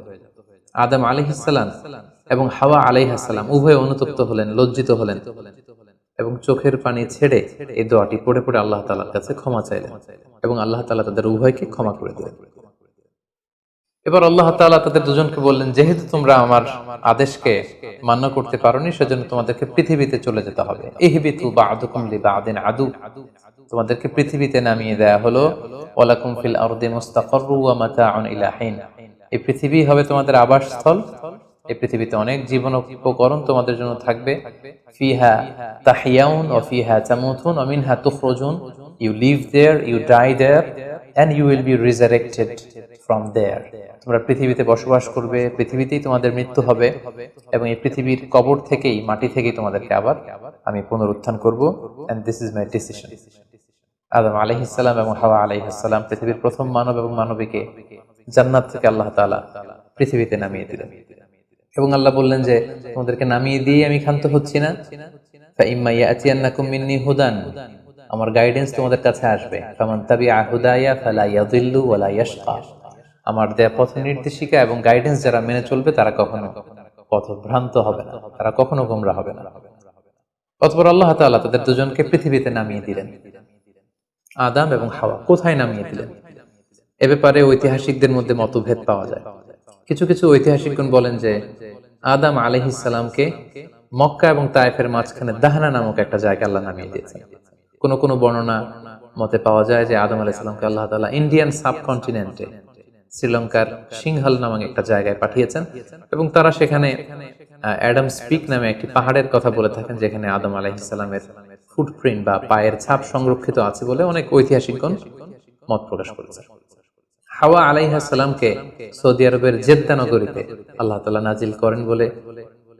আদম আলাইহিস সালাম এবং হাওয়া আলাইহিস সালাম উভয়ে অনুতপ্ত হলেন, লজ্জিত হলেন এবং চোখের পানি ছেড়ে এই দোয়াটি পড়ে পড়ে আল্লাহ তাআলার কাছে ক্ষমা চাইলেন এবং আল্লাহ তাআলা তাদের উভয়কে ক্ষমা করে দিলেন। এবার আল্লাহ তাআলা তাদের দুজনকে বললেন, যেহেতু তোমরা আমার আদেশকে মান্য করতে পারোনি, সেজন্য তোমাদেরকে পৃথিবীতে চলে যেতে হবে। ইহবিতু বা'দুকুম লিবা'দিন আদু, তোমাদেরকে পৃথিবীতে নামিয়ে দেয়া হলো। ওয়ালাকুম ফিল আরদি মুস্তাকাররু ওয়া মাতাউন ইলা হিন, এই পৃথিবী হবে তোমাদের আবাসস্থল। এই পৃথিবীতে অনেক জীবন উপকরণ তোমাদের জন্য থাকবে। ফিহা তাহইয়াউন ওয়া ফিহা তামুতুন ওয়া মিনহা তুখরাজুন, you live there, you die there, and you will be resurrected from there. তোমরা পৃথিবীতে বসবাস করবে, পৃথিবীতেই তোমাদের মৃত্যু হবে এবং এই পৃথিবীর কবর থেকেই, মাটি থেকেই তোমাদেরকে আবার আমি পুনরুত্থান করব। And this is my decision. Adam আলাইহিস সালাম এবং হাওয়া আলাইহিস সালাম পৃথিবীর প্রথম মানব এবং মানবীকে জান্নাত থেকে আল্লাহ তাআলা পৃথিবীতে নামিয়ে দিলেন এবং আল্লাহ বললেন যে তোমাদেরকে নামিয়ে দিয়ে আমি ক্ষান্ত হচ্ছি না। ফাইম্মা ইয়াতিয়ান্নাকুম মিন্নি হুদান, আমার গাইডেন্স তোমাদের কাছে আসবে। ফামান তাবিআ হুদায়া ফালা ইয়াযিল্লু ওয়ালা ইয়াশকা, আমার দেয়া পথ নির্দেশিকা এবং গাইডেন্স যারা মেনে চলবে তারা কখনো পথভ্রান্ত হবে না, তারা কখনো গোমরাহ হবে না। অতঃপর আল্লাহ তাআলা তাদের দুজনকে পৃথিবীতে নামিয়ে দিলেন। আদম এবং হাওয়া কোথায় নামিয়ে দিলেন, এ ব্যাপারে ঐতিহাসিকদের মধ্যে মতভেদ পাওয়া যায়। কিছু কিছু ঐতিহাসিকগণ বলেন যে আদম আলাইহিস সালামকে মক্কা এবং তায়েফের মাঝখানে দাহনা নামক একটা জায়গা আল্লাহ নামিয়ে দিয়েছেন। কোন কোন বর্ণনা মতে পাওয়া যায় যে আদম আলাইহিস সালামকে আল্লাহ তাআলা ইন্ডিয়ান সাবকন্টিনেন্টে শ্রীলঙ্কার সিংহাল নামক একটা জায়গায় পাঠিয়েছেন এবং তারা সেখানে অ্যাডামস পিক নামে একটি পাহাড়ের কথা বলে থাকেন, যেখানে আদম আলাইহিস সালামের ফুটপ্রিন্ট বা পায়ের ছাপ সংরক্ষিত আছে বলে অনেক ঐতিহাসিকগণ মত প্রকাশ করেছেন। হাওয়া আলাইহিস সালামকে সৌদি আরবের জেদ্দা নগরীতে আল্লাহ তাআলা নাজিল করেন বলে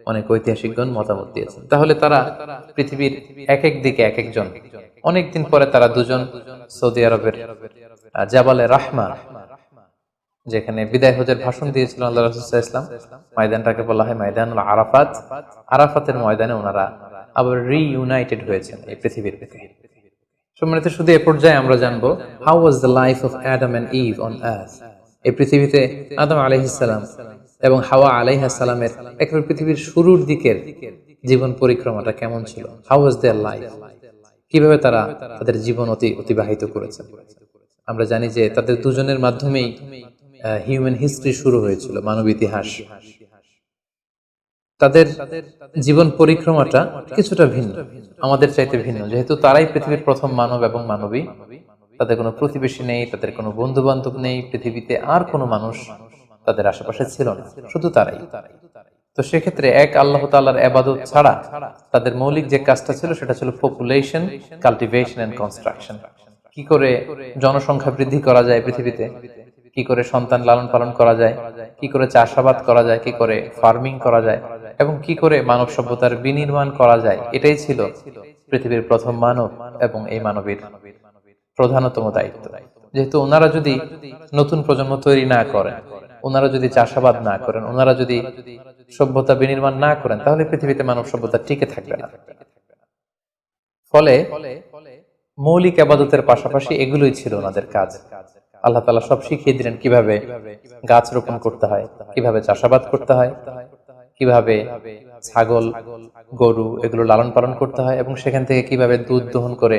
অনেক ঐতিহাসিকগণ মতামত দিয়েছেন। তাহলে তারা পৃথিবীর এক এক দিকে এক একজন, অনেকদিন পরে তারা দুজন সৌদি আরবের জাবালে রাহমা, যেখানে বিদায় হজের ভাষণ দিয়েছিল আল্লাহ রাসূল সাল্লাল্লাহু আলাইহি ওয়াসাল্লাম, ময়দানটাকে বলা হয় ময়দানুল আরাফাত। আরাফাতের ময়দানে ওনারা আবার রিইউনাইটেড হয়েছেন এই পৃথিবীর থেকে। সম্মানিত, শুধু এ পর্যায়ে আমরা জানবো how was the life of Adam and Eve on earth. এই পৃথিবীতে আদম আলাইহিস সালাম এবং হাওয়া আলাইহিস সালামের একেবারে পৃথিবীর শুরুর দিকের জীবন পরিক্রমাটা কেমন ছিল, হাউ ওয়াজ দেয়ার লাইফ, কিভাবে তারা তাদের জীবন অতিবাহিত করেছেন। আমরা জানি যে তাদের দুজনের মাধ্যমেই হিউম্যান হিস্ট্রি শুরু হয়েছিল, মানব ইতিহাস। তাদের জীবন পরিক্রমাটা কিছুটা ভিন্ন, আমাদের চাইতে ভিন্ন, যেহেতু তারাই পৃথিবীর প্রথম মানব এবং মানবী। তাদের কোনো প্রতিবেশী নেই, তাদের কোনো বন্ধু বান্ধব নেই, পৃথিবীতে আর কোনো মানুষ তাদের আশেপাশে ছিল না, শুধু তারাই। তো সেক্ষেত্রে এক আল্লাহ তাআলার ইবাদত ছাড়া তাদের মৌলিক যে কাজটা ছিল সেটা ছিল পপুলেশন, কাল্টিভেশন এন্ড কনস্ট্রাকশন। কি করে জনসংখ্যা বৃদ্ধি করা যায় পৃথিবীতে, কি করে সন্তান লালন পালন করা যায়, কি করে চাষাবাদ করা যায়, কি করে ফার্মিং করা যায় এবং কি করে মানব সভ্যতার বিনির্মাণ করা যায়, এটাই ছিল পৃথিবীর প্রথম মানব এবং এই মানবীর প্রধানতম দায়িত্ব। যেহেতু ওনারা যদি নতুন প্রজন্ম তৈরি না করেন, ওনারা যদি চাষাবাদ না করেন, ওনারা যদি সভ্যতা বিনির্মাণ না করেন, তাহলে পৃথিবীতে মানব সভ্যতা টিকে থাকবে না। ফলে মৌলিক ইবাদতের পাশাপাশি এগুলোই ছিল ওনাদের কাজ। আল্লাহ তাআলা সব শিখিয়ে দিলেন কিভাবে গাছ রোপণ করতে হয়, কিভাবে চাষাবাদ করতে হয়, কিভাবে ছাগল, গরু এগুলো লালন পালন করতে হয় এবং সেখান থেকে কিভাবে দুধ দহন করে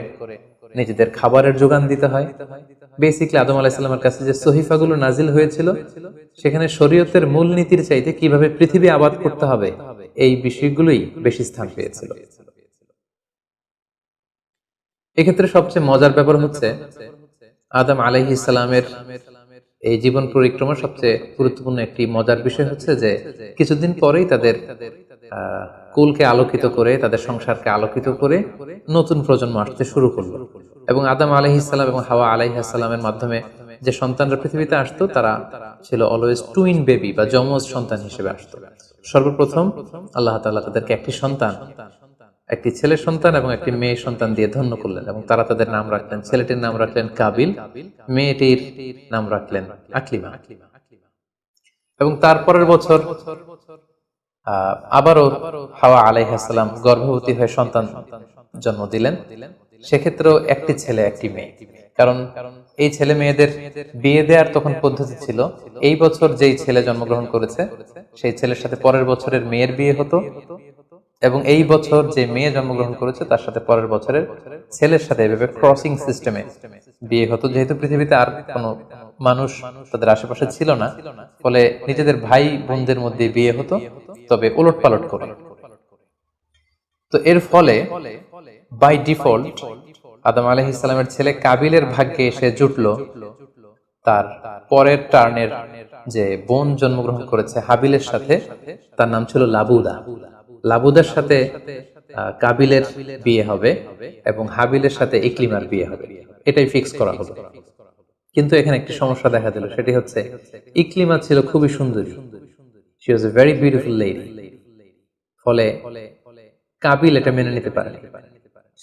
নিজেদের খাবারের যোগান দিতে হয়। বেসিক্যালি আদম আলাইহিস সালামের কাছে যে সহিফাগুলো নাজিল হয়েছিল সেখানে শরীয়তের মূলনীতির চাইতে কিভাবে পৃথিবী আবাদ করতে হবে এই বিষয়গুলোই বেশি স্থান পেয়েছিল। এক্ষেত্রে সবচেয়ে মজার ব্যাপার হচ্ছে আদম আলাইহিস সালামের এই জীবন পরিক্রমার সবচেয়ে গুরুত্বপূর্ণ একটি মজার বিষয় হচ্ছে যে কিছুদিন পরেই তাদের কুলকে আলোকিত করে, তাদের সংসারকে আলোকিত করে নতুন প্রজন্ম আসতে শুরু করলো। এবং আদম আলাইহিস সালাম এবং হাওয়া আলাইহিস সালামের মাধ্যমে যে সন্তানরা পৃথিবীতে আসতো তারা ছিল অলওয়েজ টুইন বেবি বা যমজ সন্তান হিসেবে আসতো। সর্বপ্রথম আল্লাহ তাআলা তাদেরকে একটি সন্তান, একটি ছেলে সন্তান এবং একটি মেয়ে সন্তান দিয়ে ধন্য করলেন এবং তারা তাদের নাম রাখলেন, ছেলেটির নাম রাখলেন কাবিল, মেয়েটির নাম রাখলেন আকলিমা। এবং তারপরের বছর আবারও হাওয়া আলাইহিস সালাম গর্ভবতী হয়ে সন্তান জন্ম দিলেন। সেক্ষেত্রেও একটি ছেলে একটি মেয়ে, কারণ এই ছেলে মেয়েদের বিয়ে দেওয়ার তখন পদ্ধতি ছিল এই বছর যেই ছেলে জন্মগ্রহণ করেছে সেই ছেলের সাথে পরের বছরের মেয়ের বিয়ে হতো এবং এই বছর যে মেয়ে জন্মগ্রহণ করেছে তার সাথে পরের বছরের ছেলের সাথে এভাবে ক্রসিং সিস্টেমে বিয়ে হতো। যেহেতু পৃথিবীতে আর কোনো মানুষ তাদের আশেপাশে ছিল না, ফলে নিজেদের ভাই বোনদের মধ্যে বিয়ে হতো, তবে ওলট পালট করে। তো এর ফলে বাই ডিফল্ট আদম আলাইহিস সালামের ছেলে কাবিলের ভাগ্যে এসে জুটলো তার পরের টার্নের যে বোন জন্মগ্রহণ করেছে হাবিলের সাথে, তার নাম ছিল লাবুদা। লাবুদার সাথে কাবিলের বিয়ে হবে এবং হাবিলের সাথে ইকলিমার বিয়ে হবে, এটাই ফিক্স করা হলো। কিন্তু এখানে একটি সমস্যা দেখা দিল, সেটি হচ্ছে ইকলিমা ছিল খুবই সুন্দরী, she was a very beautiful lady. ফলে কাবিল এটা মেনে নিতে পারেনি।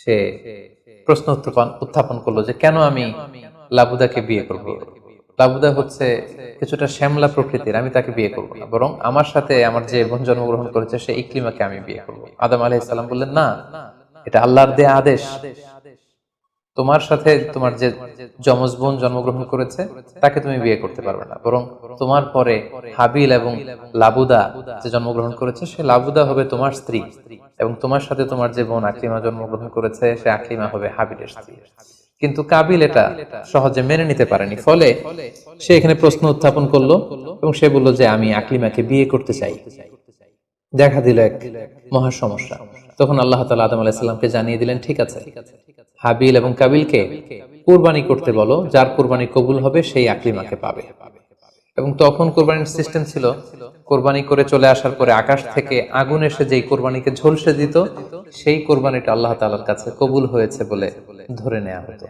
সে প্রশ্ন উত্থাপন করলো যে কেন আমি লাবুদাকে বিয়ে করব? লাবুদা হচ্ছে কিছুটা শ্যামলা প্রকৃতির, আমি তাকে বিয়ে করব না, বরং আমার সাথে আমার যে বোন জন্মগ্রহণ করেছে সে ইকলিমাকে আমি বিয়ে করব। আদম আলাইহিস সালাম বললেন, না, এটা আল্লাহর দেয়া আদেশ। তোমার সাথে তোমার যে যমজ বোন জন্মগ্রহণ করেছে তাকে তুমি বিয়ে করতে পারবে না, বরং তোমার পরে হাবিল এবং লাবুদা যে জন্মগ্রহণ করেছে সে লাবুদা হবে তোমার স্ত্রী এবং তোমার সাথে তোমার যে বোন আকলিমা জন্মগ্রহণ করেছে সে আকলিমা হবে হাবিলের স্ত্রী। কিন্তু কাবিল এটা সহজে মেনে নিতে পারেনি, ফলে সে এখানে প্রশ্ন উত্থাপন করলো এবং সে বলল যে আমি আকলিমাকে বিয়ে করতে চাই। দেখা দিল এক মহা সমস্যা। তখন আল্লাহ তাআলা আদম আলাইহিস সালামকে জানিয়ে দিলেন, ঠিক আছে, হাবিল এবং কাবিলকে কুরবানি করতে বলো, যার কুরবানি কবুল হবে সেই আকলিমাকে পাবে। এবং তখন কুরবানির সিস্টেম ছিল কুরবানি করে চলে আসার পরে আকাশ থেকে আগুন এসে যেই কুরবানিকে ঝলসে দিত সেই কুরবানিটা আল্লাহ তাআলার কাছে কবুল হয়েছে বলে ধরে নেওয়া হতো।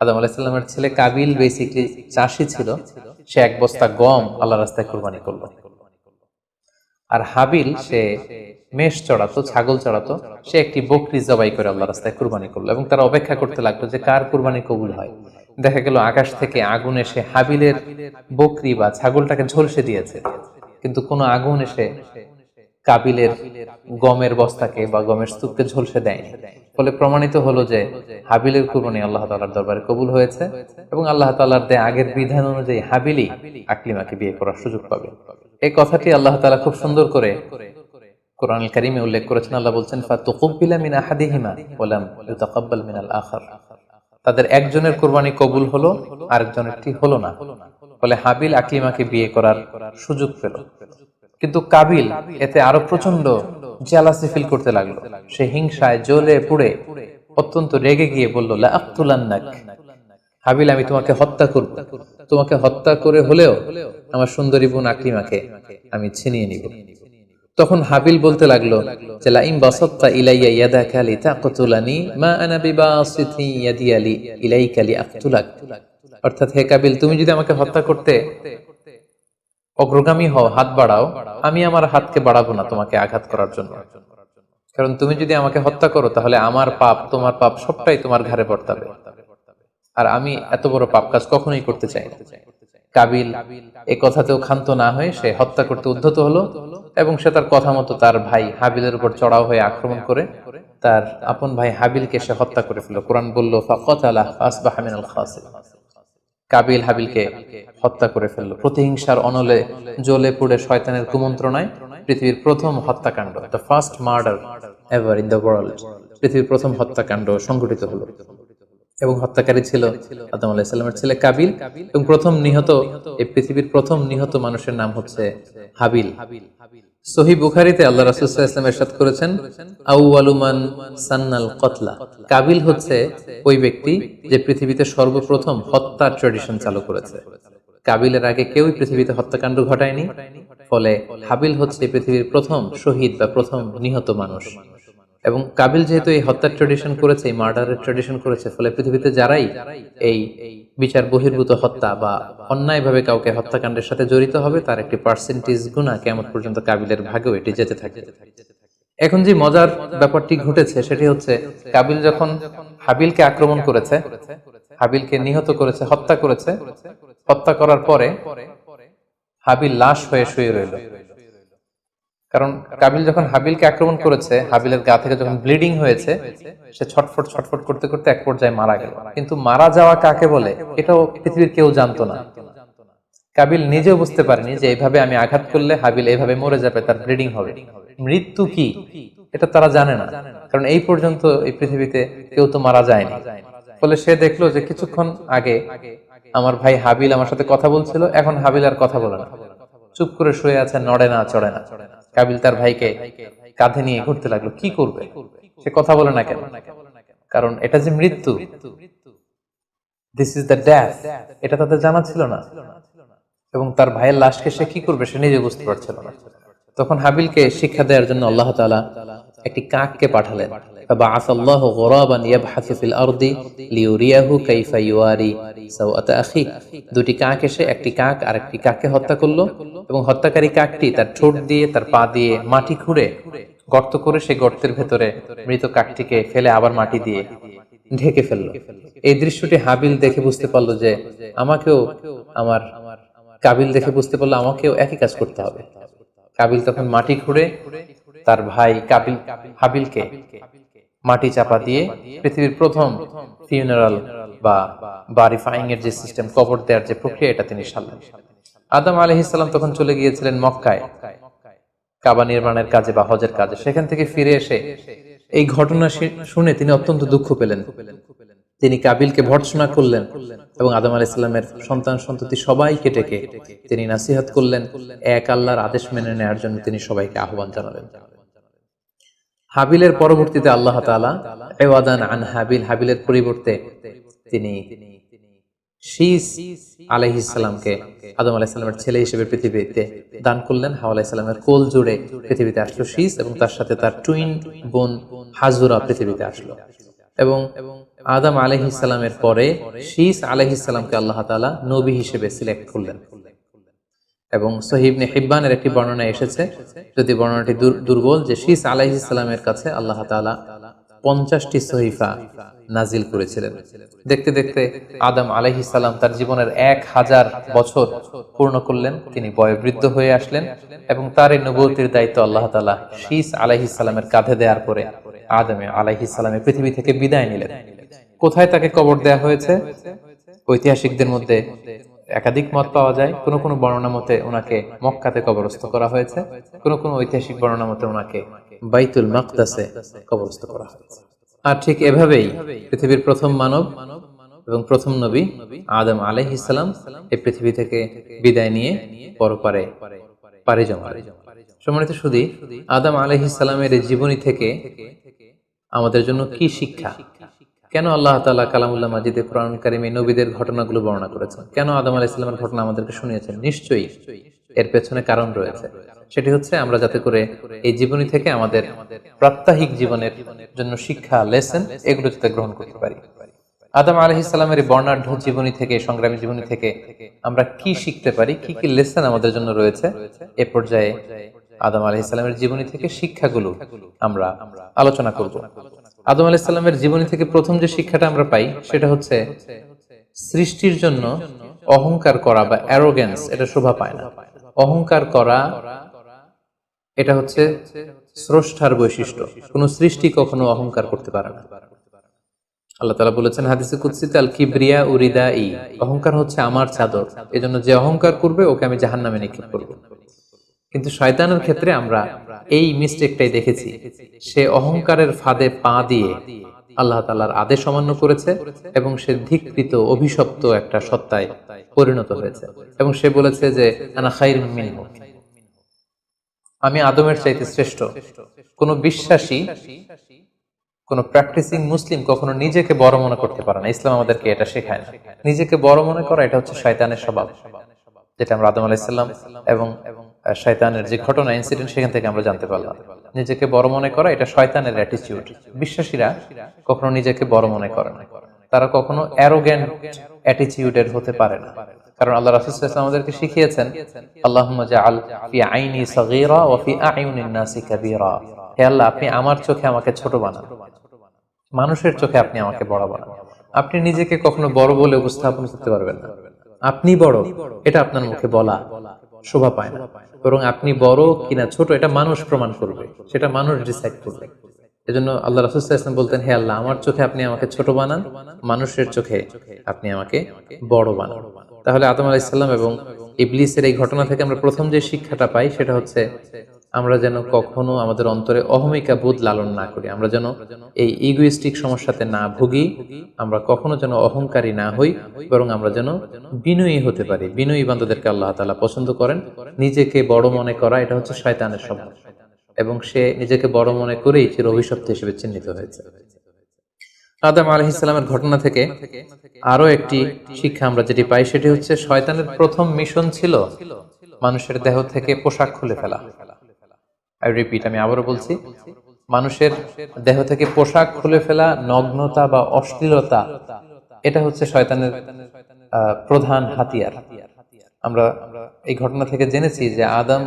আদম আলাইহিস সালামের ছেলে কাবিল বেসিক্যালি চাষী ছিল, সে এক বস্তা গম আল্লাহর রাস্তায় কুরবানি করলো। আর হাবিল সে মেষ চড়াতো, ছাগল চড়াতো, সে একটি বকরি জবাই করে আল্লাহর রাস্তায় কুরবানি করলো এবং তারা অপেক্ষা করতে লাগলো যে কার কুরবানি কবুল হয়। দেখা গেল আকাশ থেকে আগুন এসে হাবিলের বকরি বা ছাগলটাকে ঝলসে দিয়েছে, কিন্তু কোনো আগুন এসে কাবিলের গমের বস্তাকে বা গমের স্তূপকে ঝলসে দেয়নি। ফলে প্রমাণিত হলো যে হাবিলের কুরবানি আল্লাহ তাআলার দরবারে কবুল হয়েছে এবং আল্লাহ তাআলার দেয়া আগের বিধান অনুযায়ী হাবিলই আকলিমাকে বিয়ে করার সুযোগ পাবে। এই কথাটি আল্লাহ তাআলা খুব সুন্দর করে কোরআনুল কারীমে উল্লেখ করেছেন। আল্লাহ বলছেন, ফাতুকুব্বিলা মিন আহাদিহিমা ওয়া লাম ইউতাকাব্বাল মিনাল আখার। তাদের একজনের কুরবানি কবুল হলো, আরেকজনেরটি হলো না। ফলে হাবিল আকলিমাকে বিয়ে করার সুযোগ পেল। কিন্তু কাবিল এতে আরো প্রচন্ড জেলাসি ফিল করতে লাগলো। সে হিংসায় জ্বলে পুড়ে অত্যন্ত রেগে গিয়ে বলল, লা আক্তুলান্নাক, হাবিল আমি তোমাকে হত্যা করব, তোমাকে হত্যা করে হলেও আমার সুন্দরী বোন আকলিমাকে আমি ছিনিয়ে নিব। তখন হাবিল বলতে লাগলো যে লা ইন বাসাত্তা ইলাইয়া ইয়াদাকা লিতাকতুলানি মা আনা বিবাসিতি ইয়াদি ইলাইকা লিআকতুলাক। অর্থাৎ হে কাবিল, তুমি যদি আমাকে হত্যা করতে অগ্রগামী হও, হাত বাড়াও, আমি আমার হাতকে বাড়াবো না তোমাকে আঘাত করার জন্য। কারণ তুমি যদি আমাকে হত্যা করো তাহলে আমার পাপ, তোমার পাপ সবটাই তোমার ঘাড়ে বর্তাবে, আর আমি এত বড় পাপ কাজ কখনোই করতে চাই না। কাবিল এ কথাতেও ক্ষান্ত না হয়ে সে হত্যা করতে উদ্যত হলো এবং সে তার কথা মতো তার ভাই হাবিলের উপর চড়াও হয়ে আক্রমণ করে তার আপন ভাই হাবিলকে সে হত্যা করে ফেলল। কোরআন বলল, ফাকাতালা ফাসবাহা মিনাল খাসিরিন। কাবিল হাবিলকে হত্যা করে ফেলল। প্রতিহিংসার অনলে জ্বলে পুড়ে শয়তানের কুমন্ত্রণায় পৃথিবীর প্রথম হত্যাকাণ্ড, the first murder ever in the world, পৃথিবীর প্রথম হত্যাকাণ্ড সংঘটিত হলো। এবং হত্যাকারী ছিল আদম আলাইহিস সালামের ছেলে কাবিল, এবং প্রথম নিহত, এই পৃথিবীর প্রথম নিহত মানুষের নাম হচ্ছে হাবিল। সহিহ বুখারীতে আল্লাহ রাসূল সাল্লাল্লাহু আলাইহি ওয়াসাল্লাম ইরশাদ করেছেন, আউয়ালু মান সান্নাল কতলা, কাবিল হচ্ছে ওই ব্যক্তি যে পৃথিবীতে সর্বপ্রথম হত্যার ট্র্যাডিশন চালু করেছে। কাবিলের আগে কেউই পৃথিবীতে হত্যাকাণ্ড ঘটায়নি, ফলে হাবিল হচ্ছে পৃথিবীর প্রথম শহীদ বা প্রথম নিহত মানুষ। এবং কাবিল যেহেতু এই হত্যার ট্র্যাডিশন করেছে, এই মার্ডারের ট্র্যাডিশন করেছে, ফলে পৃথিবীতে যারাই এই বিচার বহির্ভূত হত্যা বা অন্যায়ভাবে কাউকে হত্যাকাণ্ডের সাথে জড়িত হবে, তার একটি পার্সেন্টেজ গুণা কিয়ামত পর্যন্ত কাবিলের ভাগেও এটি যেতে থাকে। এখন যে মজার ব্যাপারটি ঘটেছে সেটি হচ্ছে, কাবিল যখন হাবিলকে আক্রমণ করেছে, হাবিলকে নিহত করেছে, হত্যা করেছে, হত্যা করার পরে হাবিল লাশ হয়ে শুয়ে রইল। কারণ কাবিল যখন হাবিলকে আক্রমণ করেছে, হাবিলের গা থেকে যখন ব্লিডিং হয়েছে, সে ছটফট ছটফট করতে করতে এক পর্যায়ে মারা গেল। কিন্তু মারা যাওয়া কাকে বলে এটাও পৃথিবীর কেউ জানতো না। কাবিল নিজেও বুঝতে পারেনি যে এইভাবে আমি আঘাত করলে হাবিল এইভাবে মরে যাবে, তার ব্লিডিং হবে। মৃত্যু কি এটা তারা জানে না, কারণ এই পর্যন্ত এই পৃথিবীতে কেউ তো মারা যায়নি। ফলে সে দেখলো যে কিছুক্ষণ আগে আমার ভাই হাবিল আমার সাথে কথা বলছিল, এখন হাবিল আর কথা বলে না, চুপ করে শুয়ে আছে, নড়ে না চড়ে না। কাবিল তার ভাইকে কাঁধে নিয়ে ঘুরতে লাগলো, কি করবে, সে কথা বলে না কেন? কারণ এটা যে মৃত্যু, দিস ইজ দ্য ডেথ, এটা তাদের জানা ছিল না। এবং তার ভাইয়ের লাশকে সে কি করবে সে নিজে বুঝতে পারছিল না। তখন হাবিলকে শিক্ষা দেওয়ার জন্য আল্লাহ তাআলা একটি কাককে পাঠালেন। ফাবাআসাল্লাহু গুরাবান ইয়াবহাসু ফিল আরদি লিউরিয়াহু কাইফা ইউয়ারি সাওআতা আখি। দুটি কাক এসে একটি কাক আর একটি কাককে হত্যা করলো, এবং হত্যাকারী কাকটি তার ঠোঁট দিয়ে তার পা দিয়ে মাটি খুঁড়ে গর্ত করে সেই গর্তের ভেতরে মৃত কাকটিকে ফেলে আবার মাটি দিয়ে ঢেকে ফেললো। এই দৃশ্যটি হাবিল দেখে বুঝতে পারলো যে আমাকেও, আমার কাবিল দেখে বুঝতে পারলো আমাকেও একই কাজ করতে হবে। কাবিল তখন মাটি খুঁড়ে তার ভাই কাবিল হাবিলকে মাটি চাপা দিয়ে পৃথিবীর প্রথম ফিউনারাল বা বারিফাইং এর যে সিস্টেম, কবর দেওয়ার যে প্রক্রিয়া, এটা তিনি সারলেন। আদম আলাইহিস সালাম তখন চলে গিয়েছিলেন মক্কায় কাবা নির্মাণের কাজে বা হজের কাজে। সেখান থেকে ফিরে এসে এই ঘটনা শুনে তিনি অত্যন্ত দুঃখ পেলেন। তিনি কাবিলকে ভর্ৎসনা করলেন এবং আদম আলাইহিস সালামের সন্তান সন্ততি সবাইকে ডেকে তিনি নাসিহত করলেন, এক আল্লাহর আদেশ মেনে নেওয়ার জন্য তিনি সবাইকে আহ্বান জানালেন। হাবিলের পরবর্তীতে আল্লাহ তাআলা ইওয়াদান আন হাবিল, হাবিলের পরিবর্তে তিনি শীস আলাইহিস সালামকে আদম আলাইহিস সালামের ছেলে হিসেবে পৃথিবীতে দান করলেন। হাওয়া আলাইহিস সালামের কোল জুড়ে পৃথিবীতে আসলো শীস, এবং তার সাথে তার টুইন বোন হাজুরা পৃথিবীতে আসলো। এবং আদম আলাইহিস সালামের পরে শীস আলাইহিস সালামকে আল্লাহ তাআলা নবী হিসেবে সিলেক্ট করলেন। এবং সহিহ ইবনে হিব্বানের একটি বর্ণনা এসেছে, যদি বর্ণনাটি দুর্বল, যে শীস আলাইহিস সালামের কাছে আল্লাহ তাআলা 50টি সহিফা নাজিল করেছিলেন। দেখতে দেখতে আদম আলাইহিস সালাম তার জীবনের 1000 বছর পূর্ণ করলেন, তিনি বয়োবৃদ্ধ হয়ে আসলেন, এবং তার এই নবুয়তির দায়িত্ব আল্লাহ তাআলা শীস আলাইহিস সালামের কাঁধে দেওয়ার পরে আদম আলাইহিস সালামের পৃথিবী থেকে বিদায় নিলেন। কোথায় তাকে কবর দেওয়া হয়েছে? ঐতিহাসিকদের মধ্যে একাধিক মত পাওয়া যায়। কোন কোন বর্ণনা মতে ওনাকে মক্কাতে কবরস্থ করা হয়েছে, কোন কোন ঐতিহাসিক বর্ণনা মতে ওনাকে বাইতুল মাকদাসে কবরস্থ করা হয়েছে। আর ঠিক এভাবেই পৃথিবীর প্রথম মানব এবং প্রথম নবী আদম আলাইহিস সালাম এই পৃথিবী থেকে বিদায় নিয়ে পরপারে পাড়ি জমালেন। সম্মানিত সুধী, আদম আলাইহিস সালামের এই জীবনী থেকে আমাদের জন্য কি শিক্ষা? কেন আল্লাহ তাআলা কালামুল্লাহ মাজিদে কোরআন কারিমে নবীদের ঘটনাগুলো বর্ণনা করেছেন? কেন আদম আলাইহিস সালামের ঘটনা আমাদেরকে শুনিয়েছেন? নিশ্চয়ই এর পেছনে কারণ রয়েছে। সেটি হচ্ছে আমরা যাতে করে এই জীবনী থেকে আমাদের প্রাত্যহিক জীবনের জন্য শিক্ষা, লেসন, এগুলো যাতে গ্রহণ করতে পারি। আদম আলাইহিস সালামের বর্ণাঢ্য জীবনী থেকে, সংগ্রামী জীবনী থেকে আমরা কি শিখতে পারি, কি কি লেসন আমাদের জন্য রয়েছে, এ পর্যায়ে আদম আলাইহিস সালামের জীবনী থেকে শিক্ষাগুলো আমরা আলোচনা করব। আদম আলাইহিস সালামের জীবনী থেকে প্রথম যে শিক্ষাটা আমরা পাই সেটা হচ্ছে সৃষ্টির জন্য অহংকার করা বা অ্যারোগেন্স এটা শোভা পায় না। অহংকার করা এটা হচ্ছে স্রষ্টার বৈশিষ্ট্য। কোন সৃষ্টি কখনো অহংকার করতে পারে না। আল্লাহ তাআলা বলেছেন হাদিসে কুদসিতে, আল কিবরিয়া উরিদাই, অহংকার হচ্ছে আমার চাদর, এজন্য যে অহংকার করবে ওকে আমি জাহান্নামে নিক্ষেপ করব। কিন্তু শয়তানের ক্ষেত্রে আমরা এই মিস্টেকটাই দেখেছি, সে অহংকারের ফাঁদে পা দিয়ে আল্লাহ তাআলার আদেশ অমান্য করেছে এবং সে ধিক্কৃত অভিশপ্ত একটা সত্তায় পরিণত হয়েছে এবং সে বলেছে যে আনা খায়রুম মিনহু, আমি আদমের চাইতে শ্রেষ্ঠ। কোন বিশ্বাসী, কোন প্র্যাকটিসিং মুসলিম কখনো নিজেকে বড় মনে করতে পারে না। ইসলাম আমাদেরকে এটা শেখায় না। নিজেকে বড় মনে করা এটা হচ্ছে শয়তানের স্বভাব, যেটা আমরা আদম আলাইহিস সালাম এবং শয়তানের যে ঘটনা ইনসিডেন্ট সেখান থেকে আমরা জানতে পারলাম। নিজেকে বড় মনে করা এটা শয়তানের অ্যাটিটিউড। বিশ্বাসীরা কখনো নিজেকে বড় মনে করে না, তারা কখনো অ্যারোগ্যান্ট অ্যাটিটিউডের হতে পারে না। কারণ আল্লাহ রাসূল সাল্লাল্লাহু আলাইহি ওয়াসাল্লাম আমাদেরকে শিখিয়েছেন, আল্লাহুম্মা জাআল ফি আইনি সাগীরা ওয়া ফি আ'ইউনিন নাসি কাবীরা, হে আল্লাহ আপনি আমার চোখে আমাকে ছোট বানান, মানুষের চোখে আপনি আমাকে বড় বানান। আপনি নিজেকে কখনো বড় বলে উপস্থাপন করতে পারবেন না। আপনি বড় এটা আপনার মুখে বলা শোভা পায় না, বরং আপনি বড় কিনা ছোট এটা মানুষ প্রমাণ করবে, সেটা মানুষ ডিসাইড করবে। এজন্য আল্লাহ রাসূল সাল্লাল্লাহু আলাইহি ওয়াসাল্লাম বলতেন, হে আল্লাহ আমার চোখে আপনি আমাকে ছোট বানান, মানুষের চোখে আপনি আমাকে বড় বানান। তাহলে আদম আলাইহিস সালাম এবং ইবলিসের এই ঘটনা থেকে আমরা প্রথম যে শিক্ষাটা পাই সেটা হচ্ছে আমরা যেন কখনো আমাদের অন্তরে অহমিকা বোধ লালন না করি, আমরা যেন এই ইগোইস্টিক সমস্যাতে না ভুগি, আমরা কখনো যেন অহংকারী না হই, বরং আমরা যেন বিনয়ী হতে পারি। বিনয়ী বান্দাদেরকে আল্লাহ তাআলা পছন্দ করেন। নিজেকে বড় মনে করা এটা হচ্ছে শয়তানের স্বভাব এবং সে নিজেকে বড় মনে করেই চির অভিশপ্ত হিসেবে চিহ্নিত হয়েছে। আদম আলাইহিস সালামের ঘটনা থেকে আরো একটি শিক্ষা আমরা যেটি পাই সেটি হচ্ছে শয়তানের প্রথম মিশন ছিল মানুষের দেহ থেকে পোশাক খুলে ফেলা। আই রিপিট, আমি আবারও বলছি, মানুষের দেহ থেকে পোশাক খুলে ফেলা, নগ্নতা বা অশ্লীলতা, এটা হচ্ছে শয়তানের প্রধান হাতিয়ার। আমরা এই ঘটনা থেকে জেনেছি যে আদম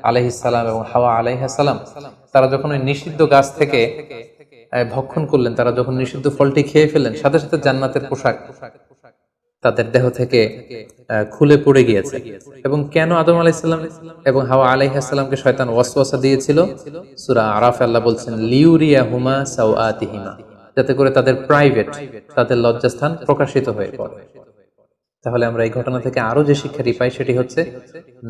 আলাইহিস সালাম এবং হাওয়া আলাইহিস সালাম তারা যখন ওই নিষিদ্ধ গাছ থেকে ভক্ষণ করলেন, তারা যখন নিষিদ্ধ ফলটি খেয়ে ফেললেন, সাথে সাথে জান্নাতের পোশাক তাদের দেহ থেকে খুলে পড়ে গিয়েছে। এবং কেন আদম আলাইহিস সালাম এবং হাওয়া আলাইহিস সালামকে শয়তান ওয়াসওয়াসা দিয়েছিল? সূরা আরাফে আল্লাহ বলছেন, লিউরিয়াহুমা সাওআতিহিমা, যাতে করে তাদের প্রাইভেট, তাদের লজ্জাস্থান প্রকাশিত হয়ে পড়ে। তাহলে আমরা এই ঘটনা থেকে আরো যে শিক্ষাটি পাই সেটি হচ্ছে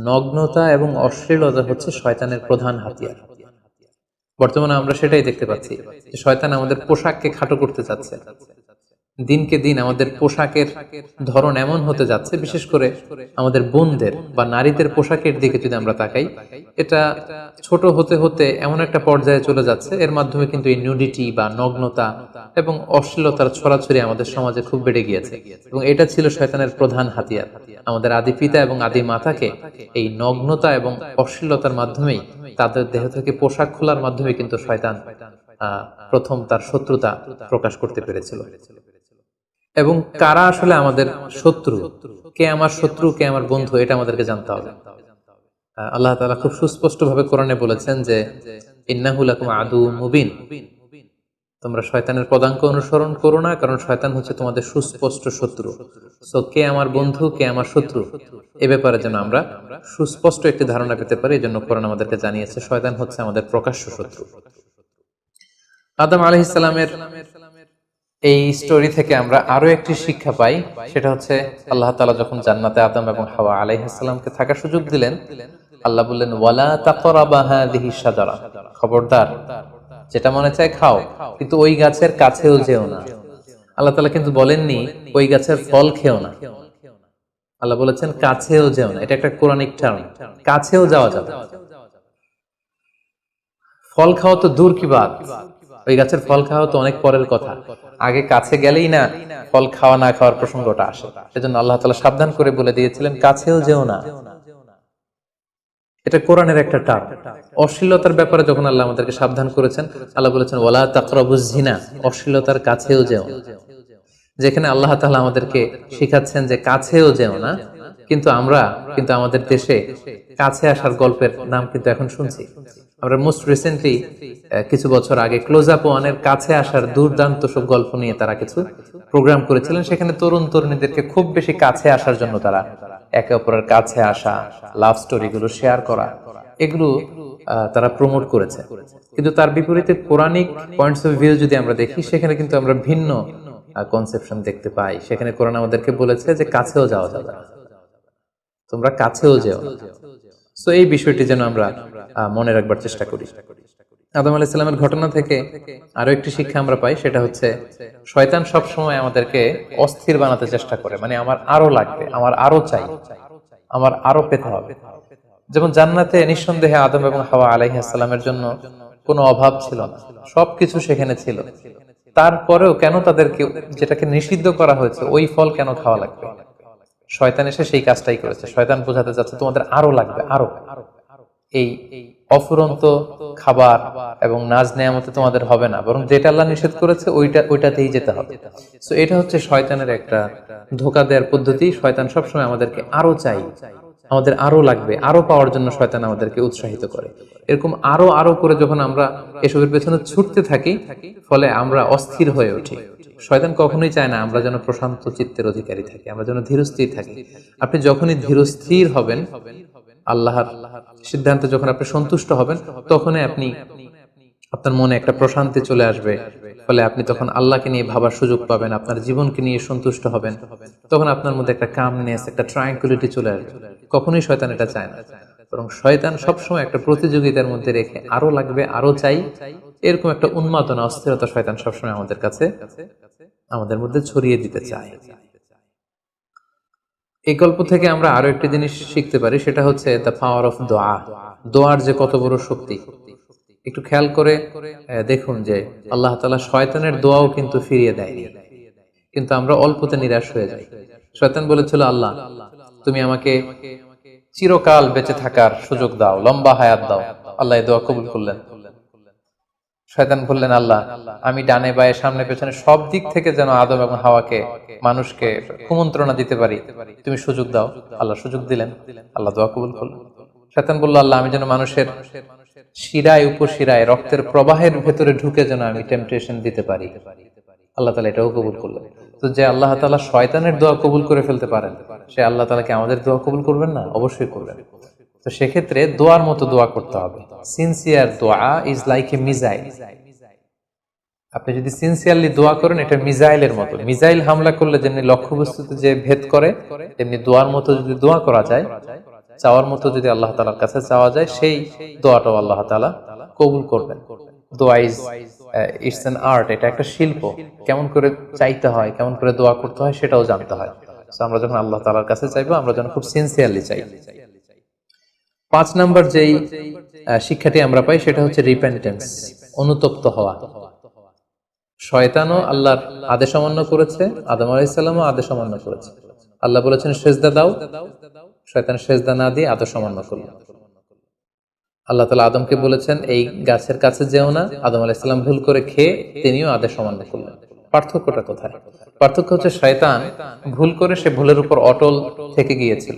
নগ্নতা এবং অশ্লীলতা হচ্ছে শয়তানের প্রধান হাতিয়ার। বর্তমানে আমরা সেটাই দেখতে পাচ্ছি যে শয়তান আমাদের পোশাককে খাটো করতে চাচ্ছে। দিনকে দিন আমাদের পোশাকের ধরন এমন হতে যাচ্ছে, বিশেষ করে আমাদের বোনদের বা নারীদের পোশাকের দিকে যদি আমরা তাকাই, এটা ছোট হতে হতে এমন একটা পর্যায়ে চলে যাচ্ছে, এর মাধ্যমে কিন্তু এই নিউডিটি বা নগ্নতা এবং অশ্লীলতার ছড়াছড়ি আমাদের সমাজে খুব বেড়ে গিয়েছে। এবং এটা ছিল শয়তানের প্রধান হাতিয়ার। আমাদের আদি পিতা এবং আদি মাতাকে এই নগ্নতা এবং অশ্লীলতার মাধ্যমেই, তাদের দেহ থেকে পোশাক খোলার মাধ্যমে কিন্তু শয়তান প্রথম তার শত্রুতা প্রকাশ করতে পেরেছিল। এবং কারা আসলে আমাদের শত্রু, কে আমার শত্রু কে আমার বন্ধু, এটা আমাদেরকে জানতে হবে। আল্লাহ তাআলা খুব সুস্পষ্ট ভাবে কোরআনে বলেছেন যে ইন্নাহু লাকুম আদুউম মুবিন, তোমরা শয়তানের পদাঙ্ক অনুসরণ করো না, কারণ শয়তান হচ্ছে তোমাদের সুস্পষ্ট শত্রু। সো কে আমার বন্ধু কে আমার শত্রু, এ ব্যাপারে যেন আমরা সুস্পষ্ট একটি ধারণা পেতে পারি, এই জন্য কোরআন আমাদেরকে জানিয়েছে শয়তান হচ্ছে আমাদের প্রকাশ্য শত্রু। আদম আলাইহিস সালামের এই স্টোরি থেকে আমরা আরো একটি শিক্ষা পাই, সেটা হচ্ছে আল্লাহ তাআলা যখন জান্নাতে আদম এবং হাওয়া আলাইহিস সালামকে থাকার সুযোগ দিলেন, আল্লাহ বললেন ওয়ালা তাকরাবা হাযিহি শাজারা, খবরদার যেটা মনে চায় খাও, কিন্তু ওই গাছের কাছেও যেও না। আল্লাহ তাআলা কিন্তু বলেননি ওই গাছের ফল খেও না, আল্লাহ বলেছেন কাছেও যেও না। এটা একটা কোরআনিক টার্ম, কাছেও যাওয়া যাবে। ফল খাওয়া তো দূর কি বাত, ওই গাছের ফল খাওয়া তো অনেক পরের কথা, আগে কাছে গেলেই না ফল খাওয়া না খাওয়ার প্রসঙ্গটা আসে। সেজন্য আল্লাহ তাআলা সাবধান করে বলে দিয়েছিলেন কাছেও যেও না। এটা কোরআনের একটা টার্ম। অশ্লীলতার ব্যাপারে যখন আল্লাহ আমাদেরকে সাবধান করেছেন, আল্লাহ বলেছেন ওয়ালা তাকরাবুজ জিনা, অশ্লীলতার কাছেও যেও না। যেখানে আল্লাহ তাআলা আমাদেরকে শিখাচ্ছেন যে কাছেও যেও না, কিন্তু আমরা আমাদের দেশে কাছে আসার গল্পের নাম কিন্তু এখন শুনছি। আমরা মোস্ট রিসেন্টলি কিছু বছর আগে ক্লোজ আপ ওয়ানের কাছে আসার দুর্দান্ত সব গল্প নিয়ে তারা কিছু প্রোগ্রাম করেছিলেন। সেখানে তরুণ তরুণীদেরকে খুব বেশি কাছে আসার জন্য তারা একে অপরের কাছে আসা, লাভ স্টোরি গুলো শেয়ার করা, এগুলো তারা প্রমোট করেছে। কিন্তু তার বিপরীতে কোরআনিক পয়েন্টস অফ ভিউ যদি আমরা দেখি, সেখানে কিন্তু আমরা ভিন্ন কনসেপশন দেখতে পাই। সেখানে কোরআন আমাদেরকে বলেছে যে কাছেও যাওয়া যাবে না, তোমরা কাছেও যেও না। সো এই বিষয়টি যেন আমরা মনে রাখবার চেষ্টা করি। আদম আলাইহিস সালামের ঘটনা থেকে আরো একটি শিক্ষা আমরা পাই, সেটা হচ্ছে শয়তান সব সময় আমাদেরকে অস্থির বানাতে চেষ্টা করে, মানে আমার আরো লাগবে, আমার আরো চাই, আমার আরো পেতে হবে। যেমন জান্নাতে নিঃসন্দেহে আদম এবং হাওয়া আলাইহিস সালামের জন্য কোনো অভাব ছিল না, সবকিছু সেখানে ছিল। তারপরেও কেন তাদেরকে যেটাকে নিষিদ্ধ করা হয়েছে ওই ফল কেন খাওয়া লাগবে? শয়তান এসে সেই কাজটাই করেছে। শয়তান বোঝাতে চাচ্ছে তোমাদের আরো লাগবে, আরো। এই অফুরন্ত খাবার এবং নাজ নেয়ামতে তোমাদের হবে না, বরং যেটা আল্লাহ নিষেধ করেছে ওইটাতেই যেতে হবে। সো এটা হচ্ছে শয়তানের একটা ধোঁকা দেওয়ার পদ্ধতি। শয়তান সবসময় আমাদেরকে আরো চাই, আমাদের আরো লাগবে, আরো পাওয়ার জন্য শয়তান আমাদেরকে উৎসাহিত করে। এরকম আরো আরো করে যখন আমরা এসবের পেছনে ছুটতে থাকি, ফলে আমরা অস্থির হয়ে উঠি। শয়তান কখনোই চায় না আমরা যেন প্রশান্ত চিত্তের অধিকারী থাকি, আমরা যেন ধীরস্থির থাকি। আপনি যখনই ধীরস্থির হবেন, আল্লাহর সিদ্ধান্তে যখন আপনি সন্তুষ্ট হবেন, তখনই আপনার মনে একটা প্রশান্তি চলে আসবে। ফলে আপনি তখন আল্লাহকে নিয়ে ভাবার সুযোগ পাবেন, আপনার জীবনকে নিয়ে সন্তুষ্ট হবেন। তখন আপনার মধ্যে একটা কামনেস, একটা ট্রায়াঙ্কুলিটি চলে আসবে। কখনোই শয়তান এটা চায় না, বরং শয়তান সবসময় একটা প্রতিযোগিতার মধ্যে রেখে আরো লাগবে, আরো চাই, এরকম একটা উন্মাদনা, অস্থিরতা শয়তান সবসময় আমাদের কাছে, আমাদের মধ্যে ছড়িয়ে দিতে চায়। এই গল্প থেকে আমরা আরো একটি জিনিস শিখতে পারি, সেটা হচ্ছে দ্য পাওয়ার অফ দোয়া। দোয়ার যে কত বড় শক্তি, একটু খেয়াল করে দেখুন যে আল্লাহ তাআলা শয়তানের দোয়াও কিন্তু ফিরিয়ে দেয়নি, কিন্তু আমরা অল্পতে নিরাশ হয়ে যাই। শয়তান বলেছিল, আল্লাহ তুমি আমাকে চিরকাল বেঁচে থাকার সুযোগ দাও, লম্বা হায়াত দাও। আল্লাহ এই দোয়া কবুল করলেন। শয়তান বললেন, আল্লাহ আমি ডানে বায়ে সামনে পেছনে সব দিক থেকে যেন আদম এবং হাওয়াকে, মানুষকে কুমন্ত্রণা দিতে পারি, তুমি সুযোগ দাও। আল্লাহ সুযোগ দিলেন, আল্লাহ দোয়া কবুল করলেন। শয়তান বলল, আল্লাহ আমি যেন মানুষের শিরায় উপশিরায় রক্তের প্রবাহের ভেতরে ঢুকে যেন আমি টেম্পটেশন দিতে পারি। আল্লাহ তাআলা এটাও কবুল করলেন। তো যে আল্লাহ তাআলা শয়তানের দোয়া কবুল করে ফেলতে পারেন, সে আল্লাহ তাআলাকে আমাদের দোয়া কবুল করবেন না? অবশ্যই করবেন। তো সেক্ষেত্রে দোয়ার মতো দোয়া করতে হবে। সিনসিয়ার দোয়া ইজ লাইক এ মিসাইল। আপনি যদি সিনসিয়ারলি দোয়া করেন, এটা মিসাইলের মতো। মিসাইল হামলা করলে যেমনি লক্ষ্যবস্তুতে যে ভেদ করে, তেমনি দোয়ার মতো যদি দোয়া করা যায়, চাওয়ার মতো যদি আল্লাহ তাআলার কাছে চাওয়া যায়, সেই দোয়াটাও আল্লাহ তাআলা কবুল করবেন। দোয়া ইজ ইটস অ্যান আর্ট, এটা একটা শিল্প। কেমন করে চাইতে হয়, কেমন করে দোয়া করতে হয়, সেটাও জানতে হয়। সো আমরা যখন আল্লাহ তাআলার কাছে চাইবো, আমরা যেন খুব সিনসিয়ারলি চাই। 5 নাম্বার যেই শিক্ষাটি আমরা পাই, সেটা হচ্ছে রিপেন্টেন্স, অনুতপ্ত হওয়া। শয়তানও আল্লাহর আদেশ অমান্য করেছে, আদম আলাইহিস সালামও আদেশ অমান্য করেছে। আল্লাহ বলেছেন সেজদা দাও, শয়তান সেজদা না দিয়ে আদেশ অমান্য করল। আল্লাহ তাআলা আদমকে বলেছেন এই গাছের কাছে যেও না, আদম আলাইহিস সালাম ভুল করে খেয়ে তিনিও আদেশ অমান্য করলেন। পার্থক্যটা কোথায়? পার্থক্য হচ্ছে শয়তান ভুল করে সে ভুলের উপর অটল থেকে গিয়েছিল,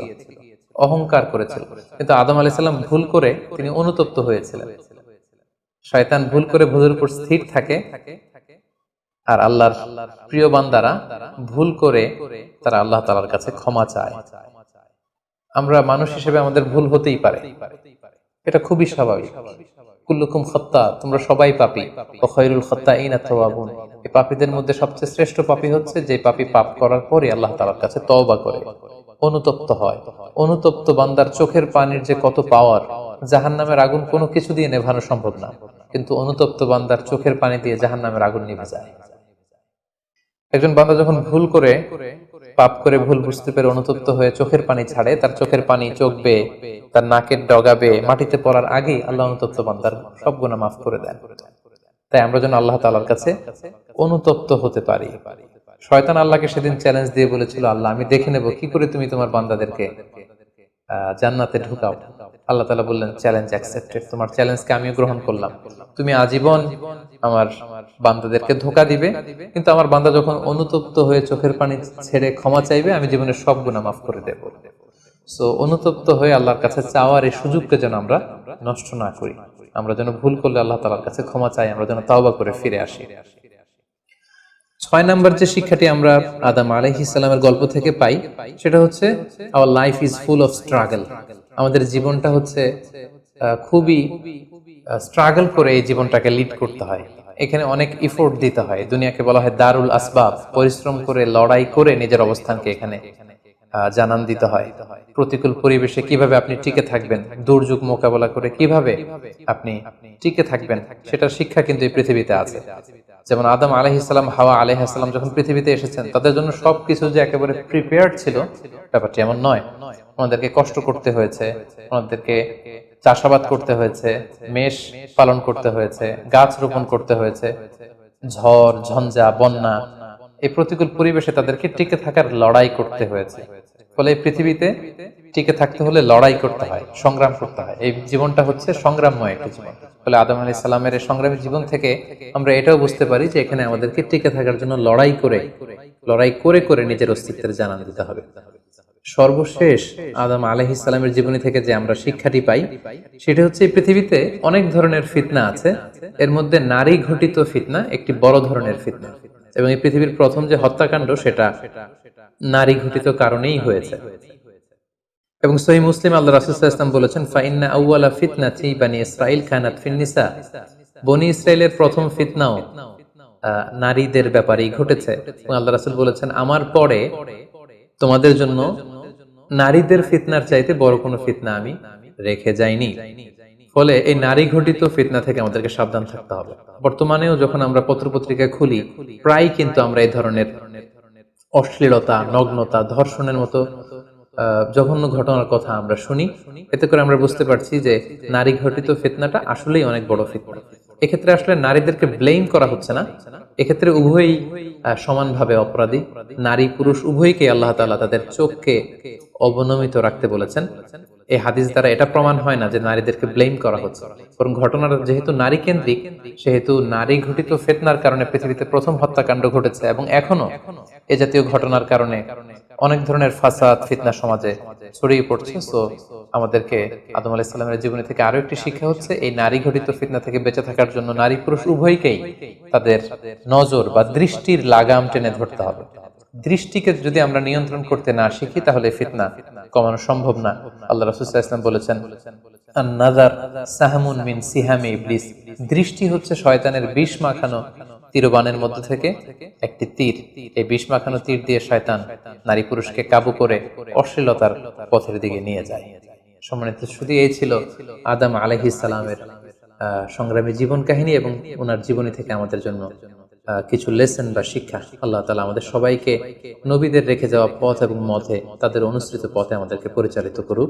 অহংকার করেছিল, কিন্তু আদম আলাইহিস সালাম ভুল করে তিনি অনুতপ্ত হয়েছিলেন। শয়তান ভুল করে ভুলের উপর স্থির থাকে, আর আল্লাহর প্রিয় বান্দারা ভুল করে তারা আল্লাহ তাআলার কাছে ক্ষমা চায়। আমরা মানুষ হিসেবে আমাদের ভুল হতেই পারে, এটা খুবই স্বাভাবিক। কুল্লুকুম খাত্তা, তোমরা সবাই পাপী, ওয়া খায়রুল খাত্তাইনা তাওয়াবুন। এই পাপীদের মধ্যে সবচেয়ে শ্রেষ্ঠ পাপী হচ্ছে যে পাপী পাপ করার পরে আল্লাহ তাআলার কাছে তওবা করে, অনুতপ্ত হয়। অনুতপ্ত বান্দার চোখের পানির যে কত পাওয়ার, জাহান্নামের আগুন কোনো কিছু দিয়ে নেভানো সম্ভব না, কিন্তু অনুতপ্ত বান্দার চোখের পানি দিয়ে জাহান্নামের আগুন নিভে যায়। একজন বান্দা যখন ভুল করে, পাপ করে, ভুল বুঝতে পেরে অনুতপ্ত হয়ে চোখের পানি ছাড়ে, তার চোখের পানি চোখ বেয়ে, তার নাকের ডগা বেয়ে মাটিতে পড়ার আগেই আল্লাহ অনুতপ্ত বান্দার সব গুনাহ মাফ করে দেন। তাই আমরা যেন আল্লাহ তাআলার কাছে অনুতপ্ত হতে পারি। শয়তান আল্লাহকে সেদিন চ্যালেঞ্জ দিয়ে বলেছিল, আল্লাহ আমি দেখে নেব কি করে তুমি তোমার বান্দাদেরকে জান্নাতে ঢুকাও। আল্লাহ তাআলা বললেন, চ্যালেঞ্জ অ্যাকসেপ্টেড, তোমার চ্যালেঞ্জকে আমিও গ্রহণ করলাম। তুমি আজীবন আমার বান্দাদেরকে ধোঁকা দিবে, কিন্তু আমার বান্দা যখন অনুতপ্ত হয়ে চোখের পানি ছেড়ে ক্ষমা চাইবে, আমি জীবনের সব গুনাহ মাফ করে দেব। সো অনুতপ্ত হয়ে আল্লাহর কাছে চাওয়ার এই সুযোগকে যেন আমরা নষ্ট না করি। আমরা যেন ভুল করলে আল্লাহ তাআলার কাছে ক্ষমা চাই, আমরা যেন তাওবা করে ফিরে আসি। 6 নাম্বার যে শিক্ষাটি আমরা আদম আলাইহিস সালামের গল্প থেকে পাই, সেটা হচ্ছে our life is full of struggle. আমাদের জীবনটা হচ্ছে খুবই স্ট্রাগল করে এই জীবনটাকে লিড করতে হয়। এখানে অনেক এফোর্ট দিতে হয়। দুনিয়াকে বলা হয় দারুল আসবাব, পরিশ্রম করে, লড়াই করে নিজের অবস্থানকে এখানে জানান দিতে হয়। প্রতিকূল পরিবেশে কিভাবে আপনি টিকে থাকবেন, দুর্যোগ মোকাবেলা করে কিভাবে আপনি টিকে থাকবেন, সেটার শিক্ষা কিন্তু এই পৃথিবীতে আছে। যেমন আদম আলাইহিস সালাম, হাওয়া আলাইহিস সালাম যখন পৃথিবীতে এসেছেন, তাদের জন্য সবকিছু যে একেবারে প্রিপেয়ার্ড ছিল ব্যাপারটি এমন নয়। ওনাদেরকে কষ্ট করতে হয়েছে, ওনাদেরকে চাষাবাদ করতে হয়েছে, মেষ পালন করতে হয়েছে, গাছ রোপণ করতে হয়েছে, ঝড় ঝঞ্ঝা বন্যা, এই প্রতিকূল পরিবেশে তাদেরকে টিকে থাকার লড়াই করতে হয়েছে। ফলে এই পৃথিবীতে টিকে থাকতে হলে লড়াই করতে হয়, সংগ্রাম করতে হয়। এই জীবনটা হচ্ছে সংগ্রামময় একটা জীবন। ফলে আদম আলাইহিস সালামের এই সংগ্রামী জীবন থেকে আমরা এটাও বুঝতে পারি যে এখানে আমাদেরকে টিকে থাকার জন্য লড়াই করে করে নিজের অস্তিত্বের জানান দিতে হবে। সর্বশেষ আদম আলাইহিস সালামের জীবনী থেকে যে আমরা শিক্ষাটি পাই, সেটা হচ্ছে এই পৃথিবীতে অনেক ধরনের ফিতনা আছে, এর মধ্যে নারী ঘটিত ফিতনা একটি বড় ধরনের ফিতনা। এবং এই পৃথিবীর প্রথম যে হত্যাকাণ্ড, সেটা নারী ঘটিত কারণেই হয়েছে। এবং সহিহ মুসলিম আল্লাহ রাসূল সাল্লাল্লাহু আলাইহি ওয়াসাল্লাম বলেছেন, ফাইন্না আউওয়ালা ফিতনাতি বানি ইসরাঈল কানাত ফিন নিসা, বনি ইসরাইলের প্রথম ফিতনাও নারীদের ব্যাপারেই ঘটেছে। এবং আল্লাহ রাসূল বলেছেন, আমার পরে তোমাদের জন্য নারীদের ফিতনার চাইতে বড় কোনো ফিতনা আমি রেখে যাইনি। ফলে এই নারী ঘটিত ফিতনা থেকে আমাদেরকে সাবধান থাকতে হবে। বর্তমানেও যখন আমরা পত্রপত্রিকা খুলি, প্রায় কিন্তু আমরা এই ধরনের অশ্লীলতা, নগ্নতা, ধর্ষণের মতো জঘন্য ঘটনার কথা আমরা শুনি। এতে করে আমরা বুঝতে পারছি যে নারী ঘটিত ফিতনাটা আসলেই অনেক বড় ফিতনা। এক্ষেত্রে আসলে নারীদেরকে ব্লেম করা হচ্ছে না, এক্ষেত্রে উভয়ই সমানভাবে অপরাধী। নারী পুরুষ উভয়কে আল্লাহ তাআলা তাদের চোখকে অবনমিত রাখতে বলেছেন। এই হাদিস দ্বারা এটা প্রমাণ হয় না যে নারীদেরকে ব্লেম করা হচ্ছে, বরং ঘটনাটা যেহেতু নারী কেন্দ্রিক, সেহেতু নারী ঘটিত ফিতনার কারণে পৃথিবীতে প্রথম হত্যাকাণ্ড ঘটেছে এবং এখনো এ জাতীয় ঘটনার কারণে অনেক ধরনের ফাসাদ ফিতনা সমাজে ছড়িয়ে পড়ছে। সো আমাদেরকে আদম আলাইহিস সালামের জীবনী থেকে আরো একটি শিক্ষা হচ্ছে, এই নারী ঘটিত ফিতনা থেকে বেঁচে থাকার জন্য নারী পুরুষ উভয়কেই তাদের নজর বা দৃষ্টির লাগাম টেনে ধরতে হবে। দৃষ্টিকে যদি আমরা নিয়ন্ত্রণ করতে না শিখি, তাহলে ফিতনা কমানো সম্ভব না। আল্লাহ রাসূল সাল্লাল্লাহু আলাইহি ওয়াসাল্লাম বলেছেন, আন-নাযার সাহমুন মিন সিহামি ইবলিস, দৃষ্টি হচ্ছে শয়তানের বিষ মাখানো তীরবানের মধ্যে থেকে একটি তীর। এই বিষ মাখানো তীর দিয়ে শয়তান নারী পুরুষকে কাবু করে অশ্লীলতার পথের দিকে নিয়ে যায়। সম্মানিত শুধু এই ছিল আদম আলাইহিস সালামের সংগ্রামী জীবন কাহিনী এবং ওনার জীবনী থেকে আমাদের জন্য কিছু লেসন বা শিক্ষা। আল্লাহ তাআলা আমাদের সবাইকে নবীদের রেখে যাওয়া পথ এবং মতে, তাদের অনুসৃত পথে আমাদেরকে পরিচালিত করুক।